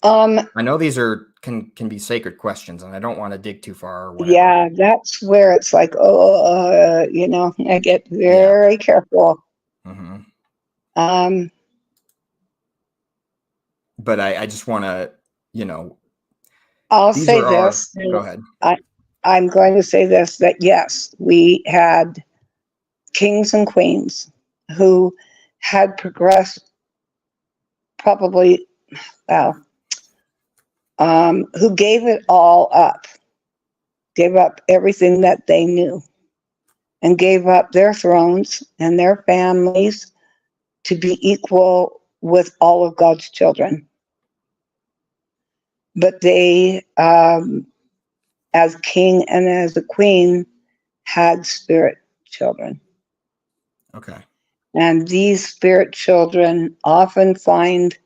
I know these can be sacred questions, and I don't want to dig too far or whatever. Yeah, that's where it's like, I get very careful. Mm-hmm. But I just want to, I'll say this. Go ahead. I'm going to say this, that yes, we had kings and queens who had progressed probably, who gave it all up, gave up everything that they knew, and gave up their thrones and their families to be equal with all of God's children. But they, as king and as a queen, had spirit children. Okay. And these spirit children often find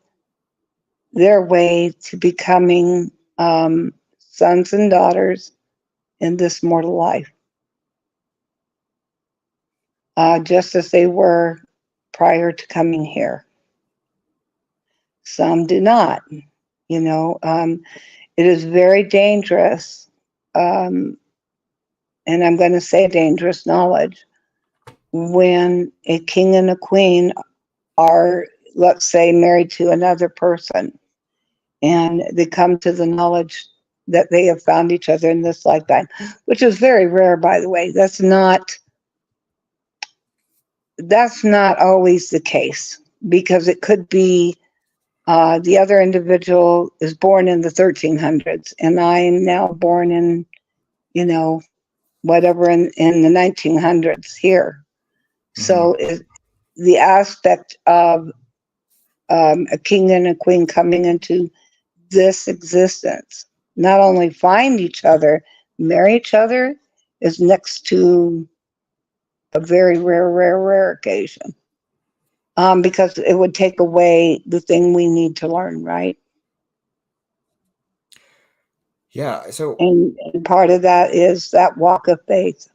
their way to becoming sons and daughters in this mortal life, just as they were prior to coming here. Some do not. It is very dangerous, and I'm going to say dangerous knowledge, when a king and a queen are, let's say, married to another person, and they come to the knowledge that they have found each other in this lifetime, which is very rare, by the way. That's not always the case, because it could be the other individual is born in the 1300s, and I'm now born in, whatever in the 1900s here. Mm-hmm. So the aspect of a king and a queen coming into this existence, not only find each other, marry each other, is next to a very rare occasion. because it would take away the thing we need to learn, right? Yeah. So, And part of that is that walk of faith.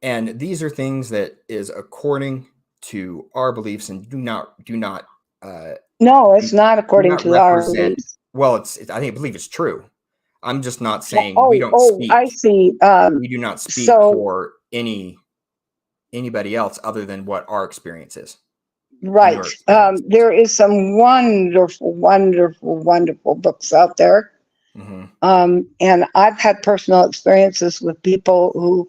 and these are things that is according to our beliefs and do not No, it's not do according not to our represent. beliefs. Well, I believe it's true. I'm just not saying we Oh, don't oh, speak. I see. We do not speak So, for anybody else other than what our experience is. right. Your experience. There is some wonderful, wonderful, wonderful books out there. Mhm. And I've had personal experiences with people who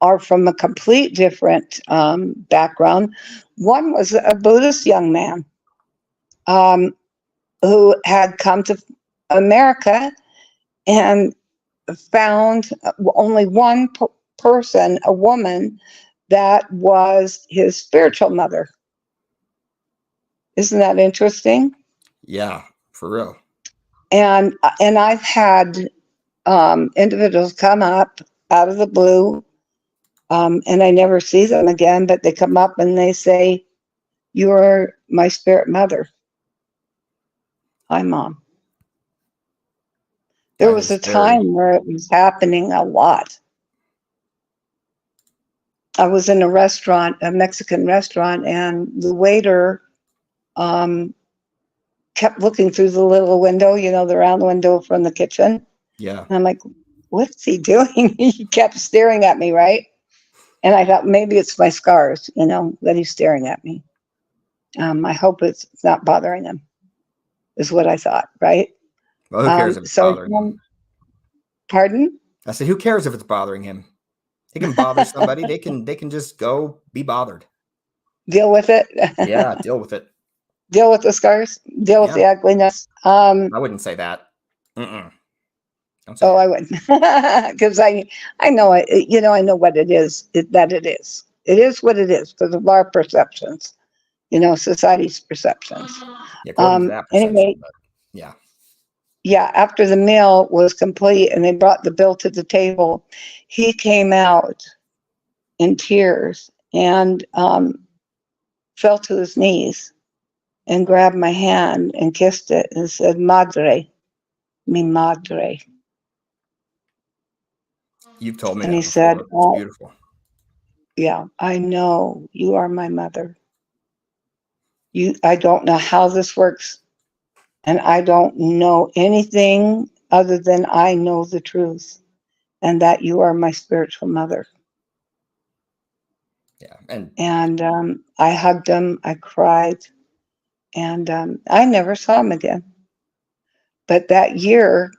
are from a complete different background. One was a Buddhist young man who had come to America and found only one person, a woman, that was his spiritual mother. Isn't that interesting? Yeah, for real. And I've had individuals come up out of the blue, and I never see them again, but they come up and they say, "You are my spirit mother." Hi, Mom. There That was is a time where it was happening a lot. I was in a restaurant, a Mexican restaurant, and the waiter kept looking through the little window, the round window from the kitchen. Yeah. And I'm like, what's he doing? He kept staring at me, right? And I thought maybe it's my scars, that he's staring at me. I hope it's not bothering him, is what I thought, right? Well, who cares if it's bothering him? Pardon? I said, who cares if it's bothering him? It can bother somebody. They can just go be bothered. Deal with it. Yeah, deal with it. Deal with the scars. Deal with the ugliness. I wouldn't say that. Don't say I wouldn't, because I know it. I know what it is. That it is. It is what it is because of our perceptions. Society's perceptions. Yeah, according to that perception. Anyway, but yeah. Yeah, after the meal was complete and they brought the bill to the table, he came out in tears and fell to his knees and grabbed my hand and kissed it and said, "Madre, mi madre." You've told me And that he before. said, It's beautiful. Yeah, I know you are my mother. I don't know how this works, and I don't know anything other than I know the truth, and that you are my spiritual mother. Yeah, and I hugged him, I cried, and I never saw him again. But that year,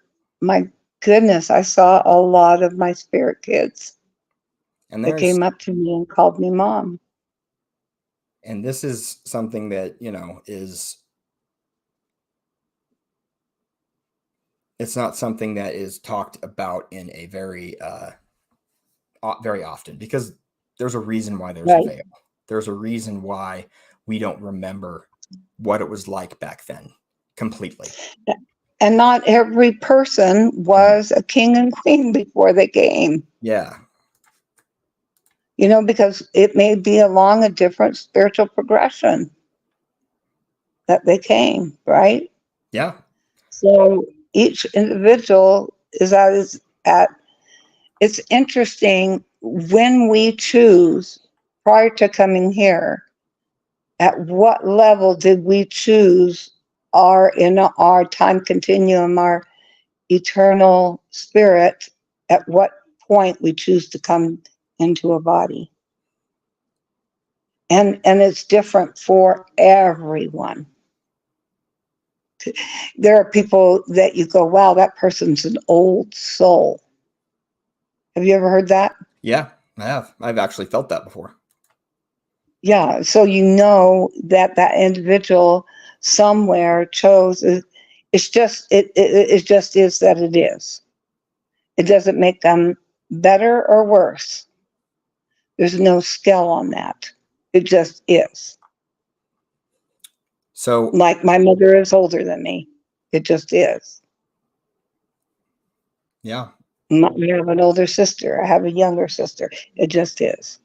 my goodness, I saw a lot of my spirit kids that came up to me and called me Mom. And this is something that, it's not something that is talked about in a very often, because there's a reason why there's a veil. There's a reason why we don't remember what it was like back then completely. And not every person was a king and queen before they came. Yeah. Because it may be along a different spiritual progression that they came, right? Yeah. So each individual is at it's interesting when we choose prior to coming here, at what level did we choose in our time continuum, our eternal spirit, at what point we choose to come into a body. And it's different for everyone. There are people that you go, wow, that person's an old soul. Have you ever heard that? Yeah, I have. I've actually felt that before. Yeah, so that individual somewhere chose. It's just it just is that it is. It doesn't make them better or worse. There's no scale on that. It just is. So, like my mother is older than me. It just is. Yeah. We have an older sister. I have a younger sister. It just is.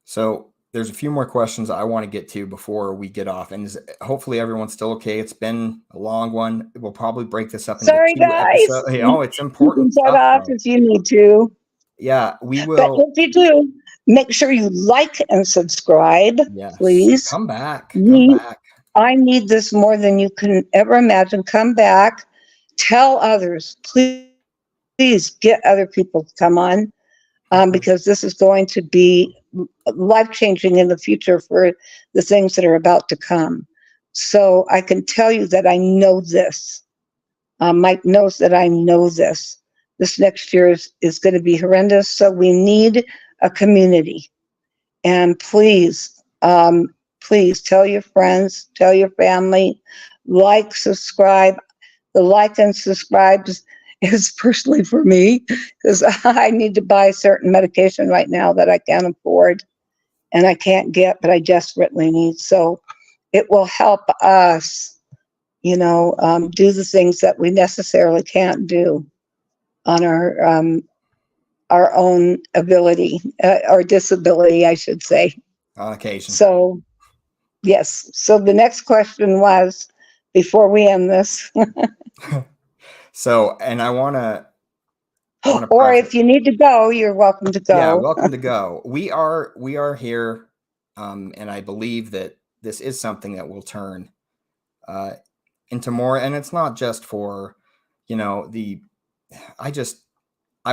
So there's a few more questions I want to get to before we get off, and hopefully everyone's still okay. It's been a long one. We'll probably break this up into Sorry, 2 guys. episodes. You know, it's You important can shut stuff, off though. if you need to. Yeah, we But will. if you do, make sure you like and subscribe, Yes. please. Come back. Come back. I need this more than you can ever imagine. Come back. Tell others. Please get other people to come on, because this is going to be life-changing in the future for the things that are about to come. So I can tell you that I know this. Mike knows that I know this. This next year is going to be horrendous. So we need a community. And please, please tell your friends, tell your family, like, subscribe. The like and subscribe is personally for me, because I need to buy certain medication right now that I can't afford and I can't get, but I desperately need. So it will help us, do the things that we necessarily can't do on our own ability, or disability, I should say. On occasion. So, yes. So the next question was, before we end this, So, and I want to. or if you need to go, you're welcome to go. Yeah, welcome to go. We are here, and I believe that this is something that will turn into more. And it's not just for, I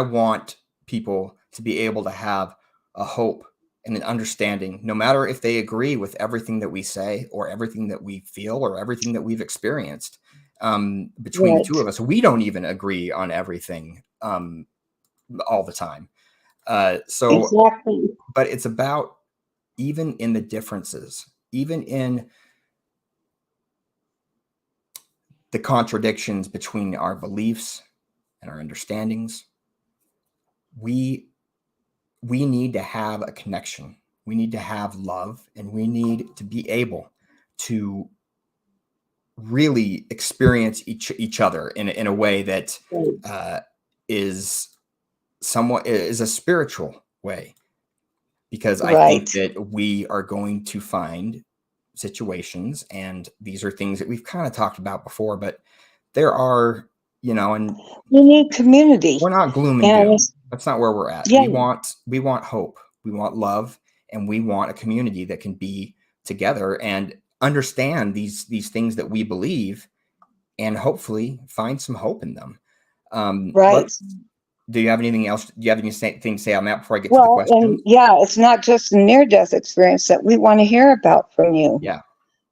want people to be able to have a hope and an understanding, no matter if they agree with everything that we say or everything that we feel or everything that we've experienced. Between the two of us, we don't even agree on everything all the time. So exactly. But it's about, even in the differences, even in the contradictions between our beliefs and our understandings, we need to have a connection. We need to have love, and we need to be able to really experience each other in a way that is a spiritual way, because I think that we are going to find situations, and these are things that we've kind of talked about before, but there are, and we need community. We're not gloom and doom. That's not where we're at. Yeah. We want hope. We want love, and we want a community that can be together and understand these things that we believe, and hopefully find some hope in them. Right. Do you have anything else? Do you have anything to say on that before I get to the question? And it's not just a near-death experience that we want to hear about from you. Yeah.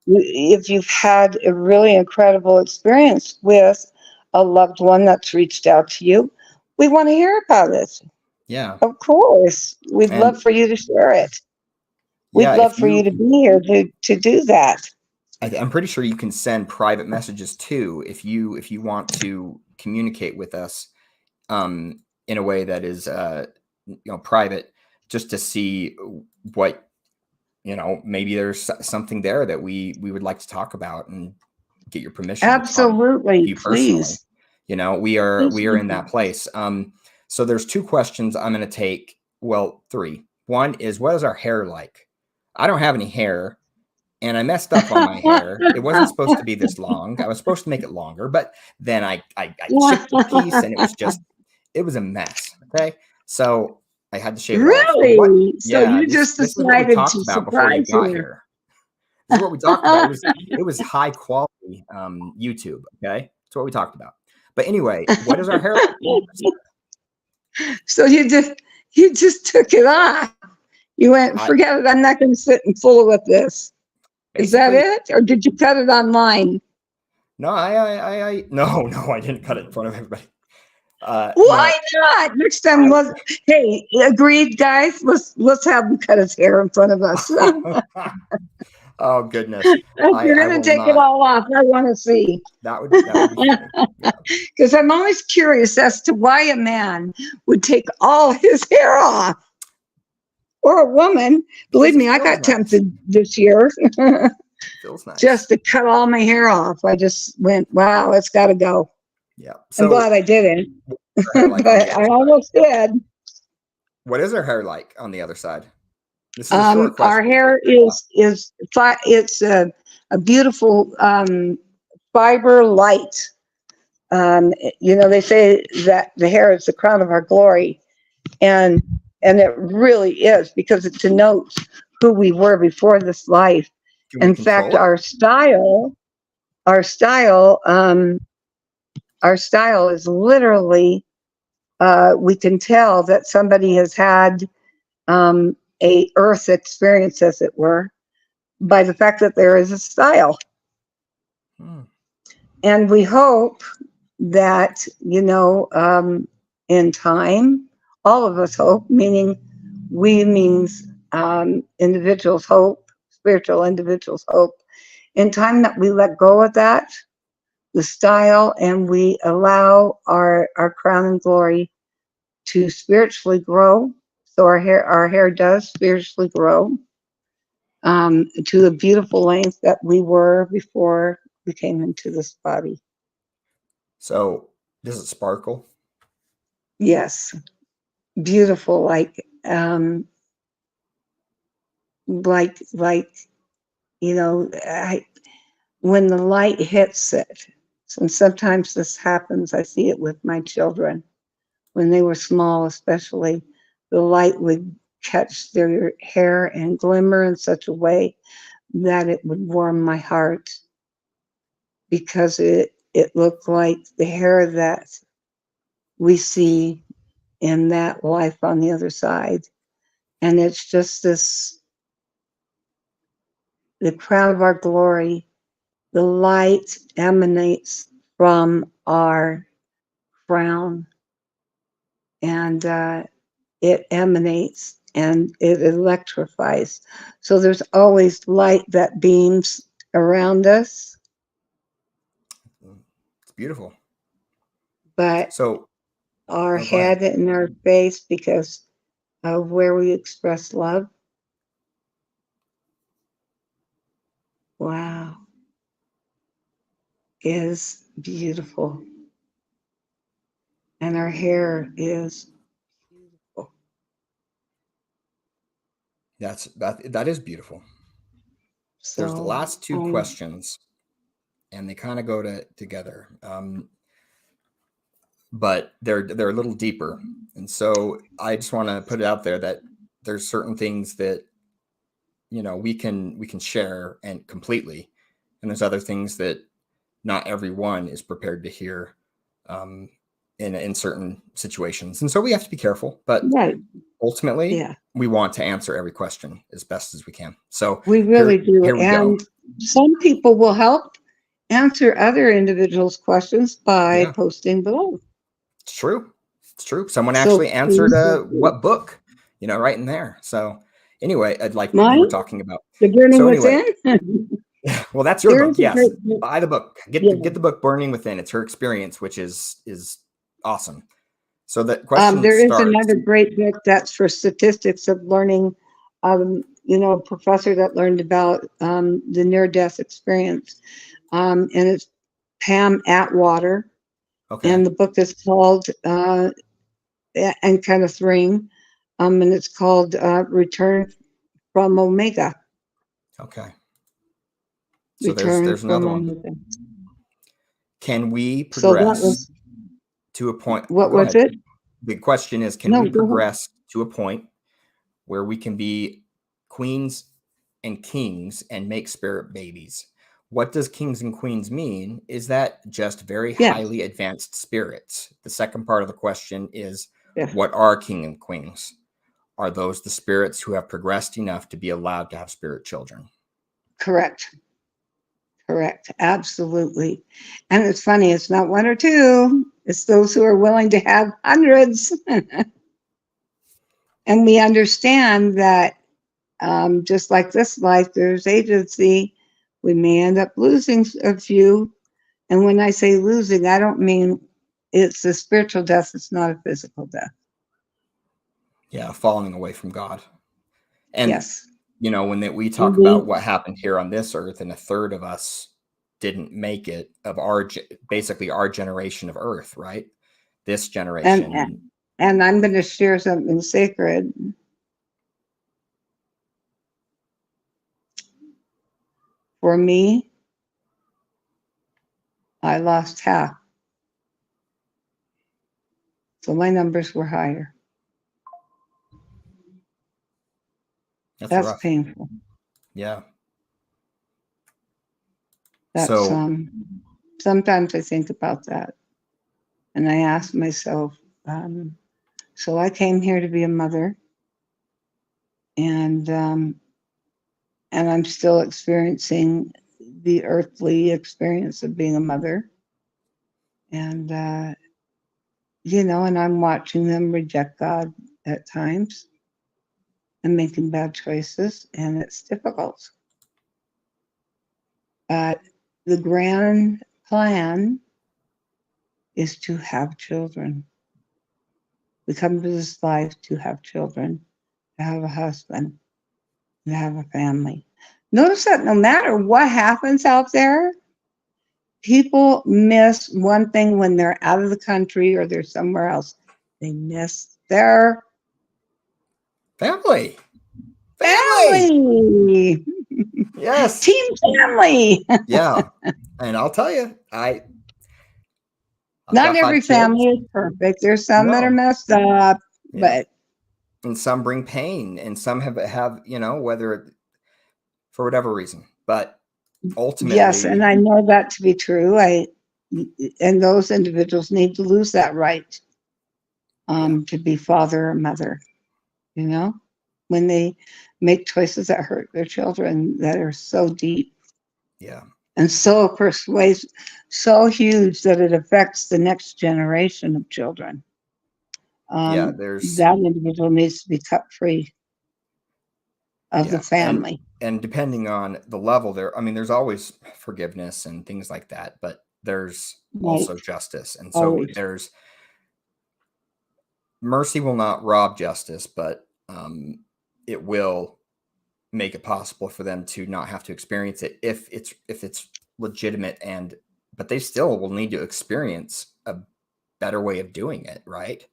If you've had a really incredible experience with a loved one that's reached out to you, we want to hear about it. Yeah. Of course. We'd love for you to share it. We'd love for you to be here to do that. I'm pretty sure you can send private messages too, if you want to communicate with us in a way that is private, just to see what, maybe there's something there that we would like to talk about and get your permission. Absolutely. You personally. Please. We are in that place. So there's 2 questions I'm going to take. Well, 3. One is, what is our hair like? I don't have any hair, and I messed up on my hair. It wasn't supposed to be this long. I was supposed to make it longer, but then I chipped the piece, and it was a mess. Okay. So I had to shave it off. Really? So you just decided to surprise me. Here. This is what we talked about. It was high quality YouTube. Okay. That's what we talked about. But anyway, what is our hair like? So you just took it off. You went, forget it. I'm not going to sit and fool with this. Is that it? Or did you cut it online? No, I didn't cut it in front of everybody. Why not? Next time, hey, agreed, guys. Let's have him cut his hair in front of us. Oh goodness! You're gonna take it all off. I want to see. That would be because I'm always curious as to why a man would take all his hair off, or a woman. Believe me, I got tempted this year. Feels nice. Just to cut all my hair off. I just went, wow, it's got to go. Yeah. I'm glad I didn't, but I almost did. What is her hair like on the other side? This is a short question. Our hair it's a beautiful fiber light. They say that the hair is the crown of our glory, and it really is, because it denotes who we were before this life. Can we In control fact, it? our style is literally, we can tell that somebody has had a earth experience, as it were, by the fact that there is a style. And we hope that, in time, all of us hope, meaning we means individuals hope, spiritual individuals hope, in time that we let go of that, the style, and we allow our crown and glory to spiritually grow. So our hair does spiritually grow to the beautiful length that we were before we came into this body. So does it sparkle? Yes, beautiful, like when the light hits it. And sometimes this happens. I see it with my children when they were small, especially. The light would catch their hair and glimmer in such a way that it would warm my heart, because it looked like the hair that we see in that life on the other side. And it's just the crown of our glory. The light emanates from our crown, and it emanates and it electrifies. So there's always light that beams around us. It's beautiful. But So our head and our face, because of where we express love. Wow. Is beautiful. And our hair is beautiful. That is beautiful. So there's the last two questions, and they kind of go together. But they're a little deeper. And so I just want to put it out there that there's certain things that, we can share and completely. And there's other things that not everyone is prepared to hear in certain situations. And so we have to be careful, but ultimately we want to answer every question as best as we can. So we really do. Here we and go. Some people will help answer other individuals' questions by posting below. It's true. It's true. Someone actually answered what book, right in there. So anyway, I'd like we were talking about The Burning Within. Well, that's your book. Yes. Buy the book. Get the book Burning Within. It's her experience, which is awesome. So the question there starts, is another great book that's for statistics of learning, a professor that learned about the near-death experience. And it's Pam Atwater. Okay. And the book is called, and Kenneth Ring, and it's called Return from Omega. Okay. So there's another one. Can we progress to a point? What was it? The question is, can we progress to a point where we can be queens and kings and make spirit babies? What does kings and queens mean? Is that just very highly advanced spirits? The second part of the question is, what are king and queens? Are those the spirits who have progressed enough to be allowed to have spirit children? Correct. Absolutely. And it's funny, it's not one or two. It's those who are willing to have hundreds. And we understand that just like this life, there's agency. We may end up losing a few. And when I say losing, I don't mean it's a spiritual death. It's not a physical death. Yeah, falling away from God. And, when we talk about what happened here on this earth, and a third of us didn't make it, of basically our generation of earth, right? This generation. And I'm going to share something sacred. For me, I lost half. So my numbers were higher. That's rough. painful. Yeah. That's So sometimes I think about that. And I ask myself, so I came here to be a mother, and I'm still experiencing the earthly experience of being a mother. And and I'm watching them reject God at times and making bad choices, and it's difficult. But the grand plan is to have children. We come to this life to have children, to have a husband, to have a family. Notice that no matter what happens out there, people miss one thing when they're out of the country or they're somewhere else. They miss their family. Yes. Team family. Yeah. And I'll tell you, I've not got every 5 family kids. is perfect. There's some that No. are messed up, Yeah. but and some bring pain, and some have whether for whatever reason. But ultimately, yes, and I know that to be true. And those individuals need to lose that right to be father or mother, when they make choices that hurt their children, that are so deep. Yeah. And so persuasive, so huge that it affects the next generation of children. That individual needs to be cut free of the family. And depending on the level there's always forgiveness and things like that, but there's also justice. And so there's mercy will not rob justice, but it will make it possible for them to not have to experience it if it's legitimate, but they still will need to experience a better way of doing it, right?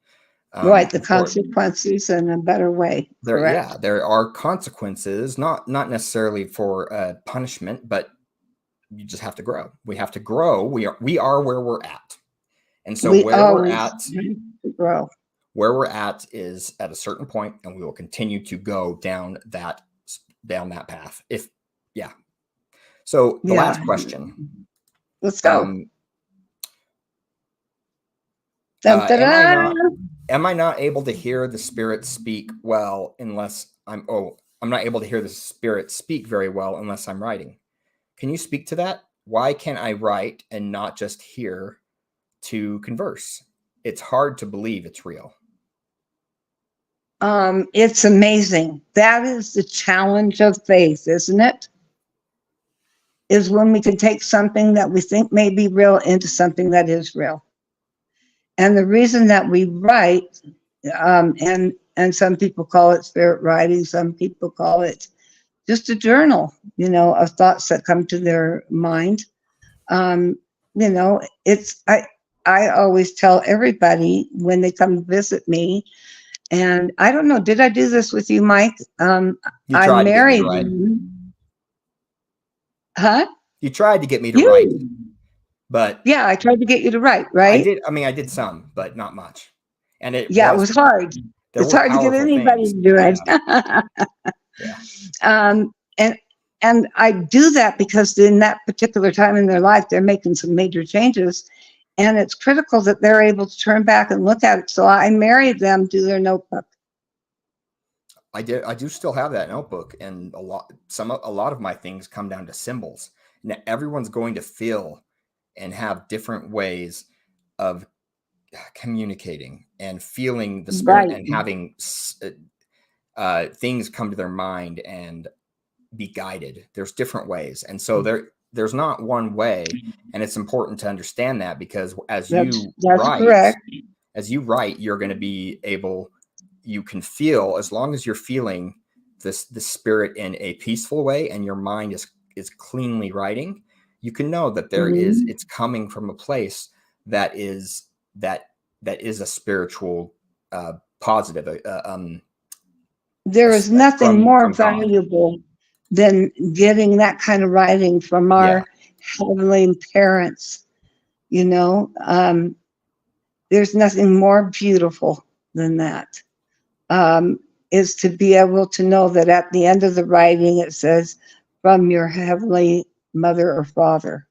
Right, the consequences in a better way. There are consequences, not necessarily for punishment, but you just have to grow. We have to grow. We are where we're at, and so where we're at is at a certain point, and we will continue to go down that path. So the last question. Let's go. Am I not able to hear the spirit speak well unless I'm not able to hear the spirit speak very well unless I'm writing? Can you speak to that? Why can't I write and not just hear to converse? It's hard to believe it's real. It's amazing. That is the challenge of faith, isn't it? Is when we can take something that we think may be real into something that is real. And the reason that we write, and some people call it spirit writing, some people call it just a journal, of thoughts that come to their mind. I always tell everybody when they come visit me, and I don't know, did I do this with you, Mike? I married them. Huh? You tried to get me to write. But yeah, I tried to get you to write, right? I did some, but not much. And it was hard. It's hard to get anybody to do it. And I do that because in that particular time in their life, they're making some major changes, and it's critical that they're able to turn back and look at it. So I married them to their notebook. I do still have that notebook, and a lot of my things come down to symbols. Now everyone's going to feel and have different ways of communicating and feeling the spirit, and having things come to their mind and be guided. There's different ways. And so there's not one way. And it's important to understand that, because as you write, you're going to be able, you can feel, as long as you're feeling the spirit in a peaceful way and your mind is cleanly writing, you can know that there is, it's coming from a place that is a spiritual positive. There is nothing more valuable than getting that kind of writing from our heavenly parents. You know, there's nothing more beautiful than that. Is to be able to know that at the end of the writing it says, from your heavenly mother or father.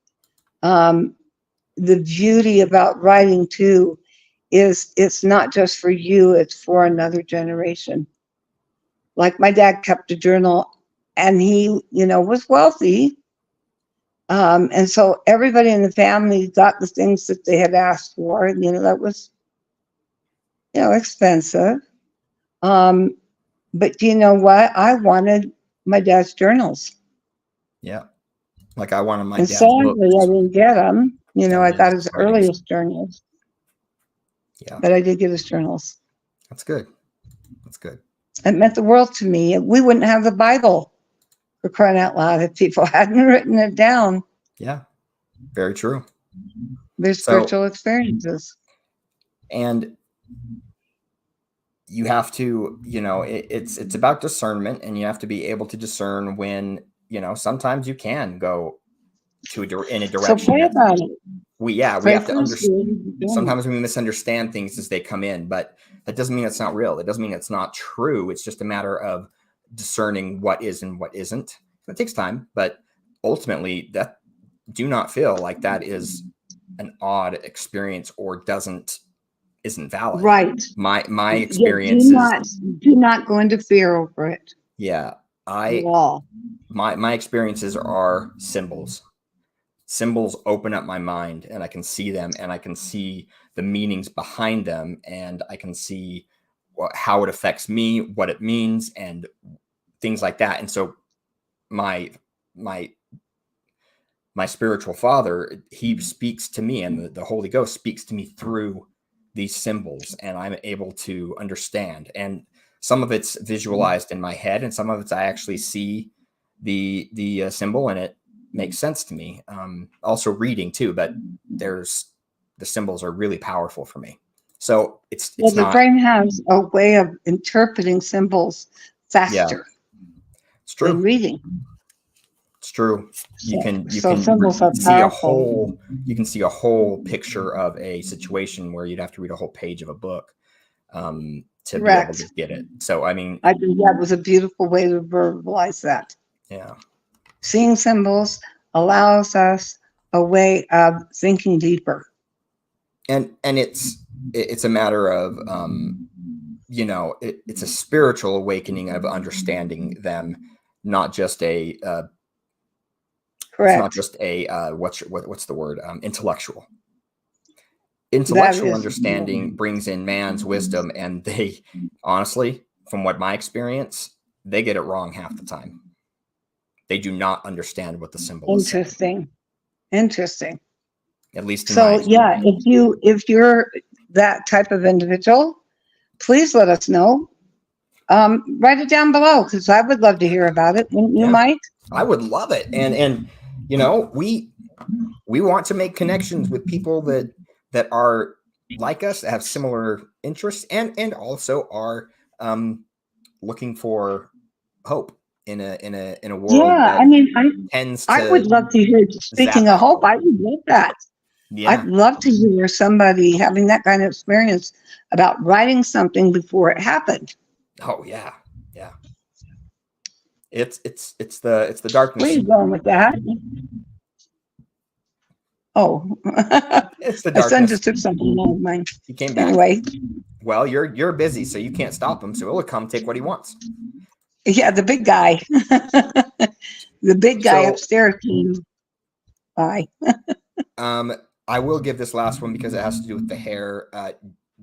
The beauty about writing too is it's not just for you, it's for another generation. Like my dad kept a journal, and he, you know, was wealthy. And so everybody in the family got the things that they had asked for. And, you know, that was, you know, expensive. But you know what? I wanted my dad's journals. Yeah. Like I wanted my And dad's sadly, I books. didn't get them. You know, I And got his his writings. earliest journals, Yeah, but I did get his journals. that's good. That's good. It meant the world to me. We wouldn't have the Bible, for crying out loud, if people hadn't written it down. Yeah, very true. Their So- spiritual experiences. And you have to, you know, it's about discernment, and you have to be able to discern when, you know, sometimes you can go in a So direction. pray about it. We Pray have to for understand. us. Sometimes we misunderstand things as they come in, but that doesn't mean it's not real. It doesn't mean it's not true. It's just a matter of discerning what is and what isn't. It takes time, but ultimately, that do not feel like that is an odd experience or isn't valid. Right. My Yeah, experience do not go into fear over it at all. my experiences are symbols. Symbols open up my mind, and I can see them, and I can see the meanings behind them, and I can see how it affects me, what it means, and things like that. And so my spiritual father, he speaks to me, and the Holy Ghost speaks to me through these symbols, and I'm able to understand. And some of it's visualized in my head, and some of it's I actually see the symbol, and it makes sense to me. Also reading too, but the symbols are really powerful for me. So it's The not. brain has a way of interpreting symbols faster It's true. than reading. It's true. You So- can so symbols are see a powerful. whole. You can see a whole picture of a situation where you'd have to read a whole page of a book to be able Correct. to get it. So I mean, I think that was a beautiful way to verbalize that. yeah, Seeing symbols allows us a way of thinking deeper. and it's a matter of you know, it's a spiritual awakening of understanding them, not just a Correct. it's not just a what's the word, intellectual is- understanding brings in man's wisdom, and they honestly, from what my experience, they get it wrong half the time. They do not understand what the symbol is saying, Interesting. at least in So my yeah, experience. if you're that type of individual, please let us know. Write it down below, because I would love to hear about it. Wouldn't you, Yeah. Mike? I would love it. And you know, we want to make connections with people that are like us, that have similar interests, and also are looking for hope in a world Yeah, that I mean, tends to I would love to hear. Speaking zap of hope, out. I would love that. Yeah. I'd love to hear somebody having that kind of experience about writing something before it happened. Oh yeah. Yeah. It's the darkness. Where are you going with that? Oh, It's the my son darkness. just took something out of mine. He came back. Anyway, Well, you're busy, so you can't stop him. So he'll come take what he wants. yeah, the big guy, the big guy So- upstairs came by. I will give this last one because it has to do with the hair.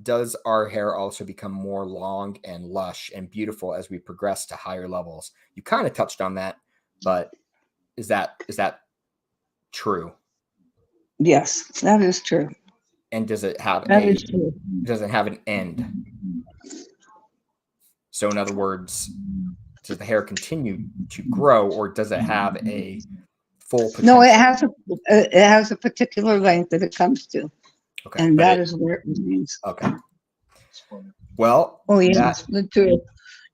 Does our hair also become more long and lush and beautiful as we progress to higher levels? You kind of touched on that, but is that true? Yes, that is true. And does it have That is true. does it have an end? So in other words, does the hair continue to grow, or does it have a full potential? No, it has a particular length that it comes to, Okay, and but that is where it remains. okay. Well, Oh that- yes,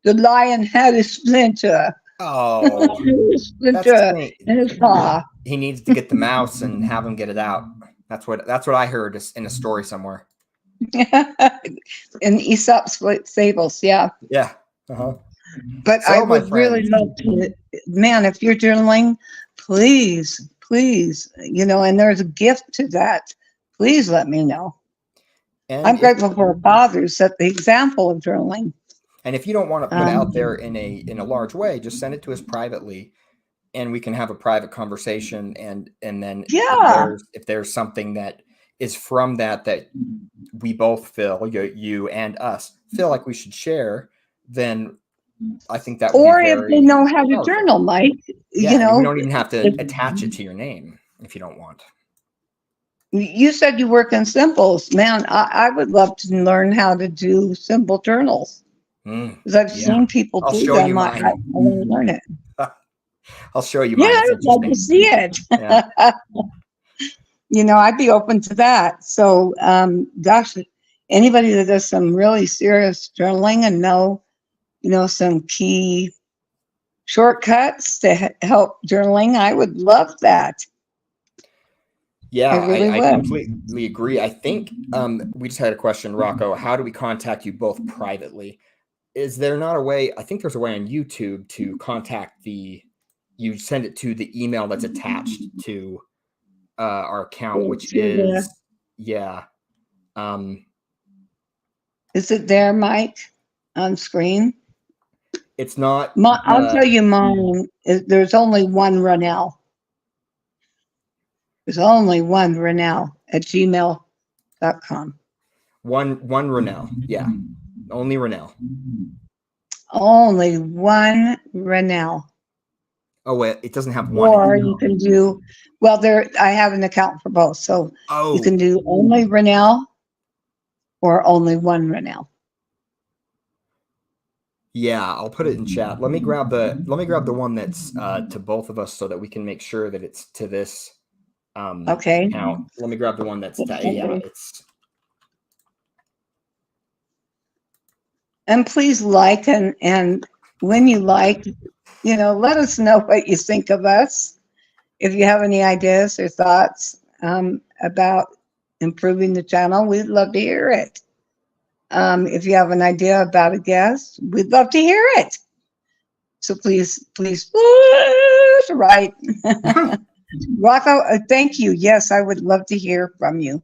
the lion had a splinter. Oh, in that's funny. his paw. He needs to get the mouse and have him get it out. That's what I heard in a story somewhere. In Aesop's fables, yeah. Yeah. Uh-huh. But So, I my would really friends. love to, man, if you're journaling, please, and there's a gift to that. Please let me know. And I'm grateful for a father who set the example of journaling. And if you don't want to put it out there in a large way, just send it to us privately, and we can have a private conversation. And then if there's something that is from that we both feel, you and us feel like we should share, then I think that would or be if very they know how to powerful. journal, Mike, Yeah, and we don't even have to attach it to your name if you don't want. You said you work in symbols, man. I would love to learn how to do symbol journals because I've seen people I'll do show them. you I mine. want to learn it. I'll show you mine. Yeah, It's I'd love to see it. Yeah. I'd be open to that. So, gosh, anybody that does some really serious journaling and know some key shortcuts to help journaling, I would love that. Yeah, I really I would. completely agree. I think we just had a question, Rocco. How do we contact you both privately? Is there not a way? I think there's a way on YouTube to contact you send it to the email that's attached to our account, which is Is it there, Mike, on screen? it's not. I'll tell you mine. There's only one Ronell. There's only one Ronell at gmail.com. One Ronell. Yeah. Only Ronell. Only one Ronell. Oh, wait, it doesn't have one. Or you can do, I have an account for both. So you can do only Ronell or only one Ronell. Yeah, I'll put it in chat. Let me grab the one that's to both of us so that we can make sure that it's to this Okay. account. Let me grab the one that's it's. And please like and when you like, let us know what you think of us. If you have any ideas or thoughts about improving the channel, we'd love to hear it. If you have an idea about a guest, we'd love to hear it. So please, write. Rocco, thank you. Yes, I would love to hear from you.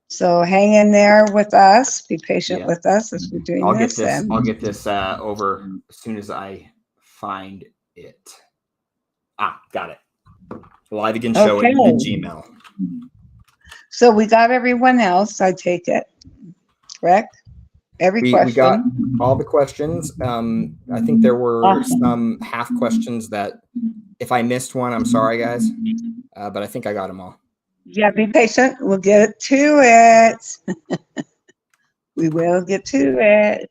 So hang in there with us. Be patient with us as we're doing this. I'll get this over as soon as I find it. Got it. Live again show it in Gmail. So we got everyone else, I take it. Correct? Every question. We got all the questions. I think there were some half questions that if I missed one, I'm sorry, guys. But I think I got them all. Yeah, be patient. We'll get to it. We will get to it.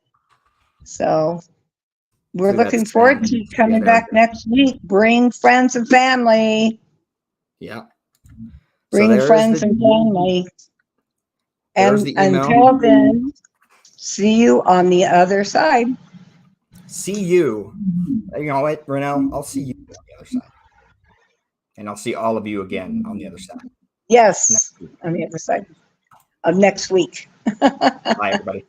So we're looking forward to coming back next week. Bring friends and family. Yeah. Bring friends and family. And until then, see you on the other side. See you. You know what, Ronell? I'll see you on the other side. And I'll see all of you again on the other side. Yes, on the other side of next week. Bye, everybody.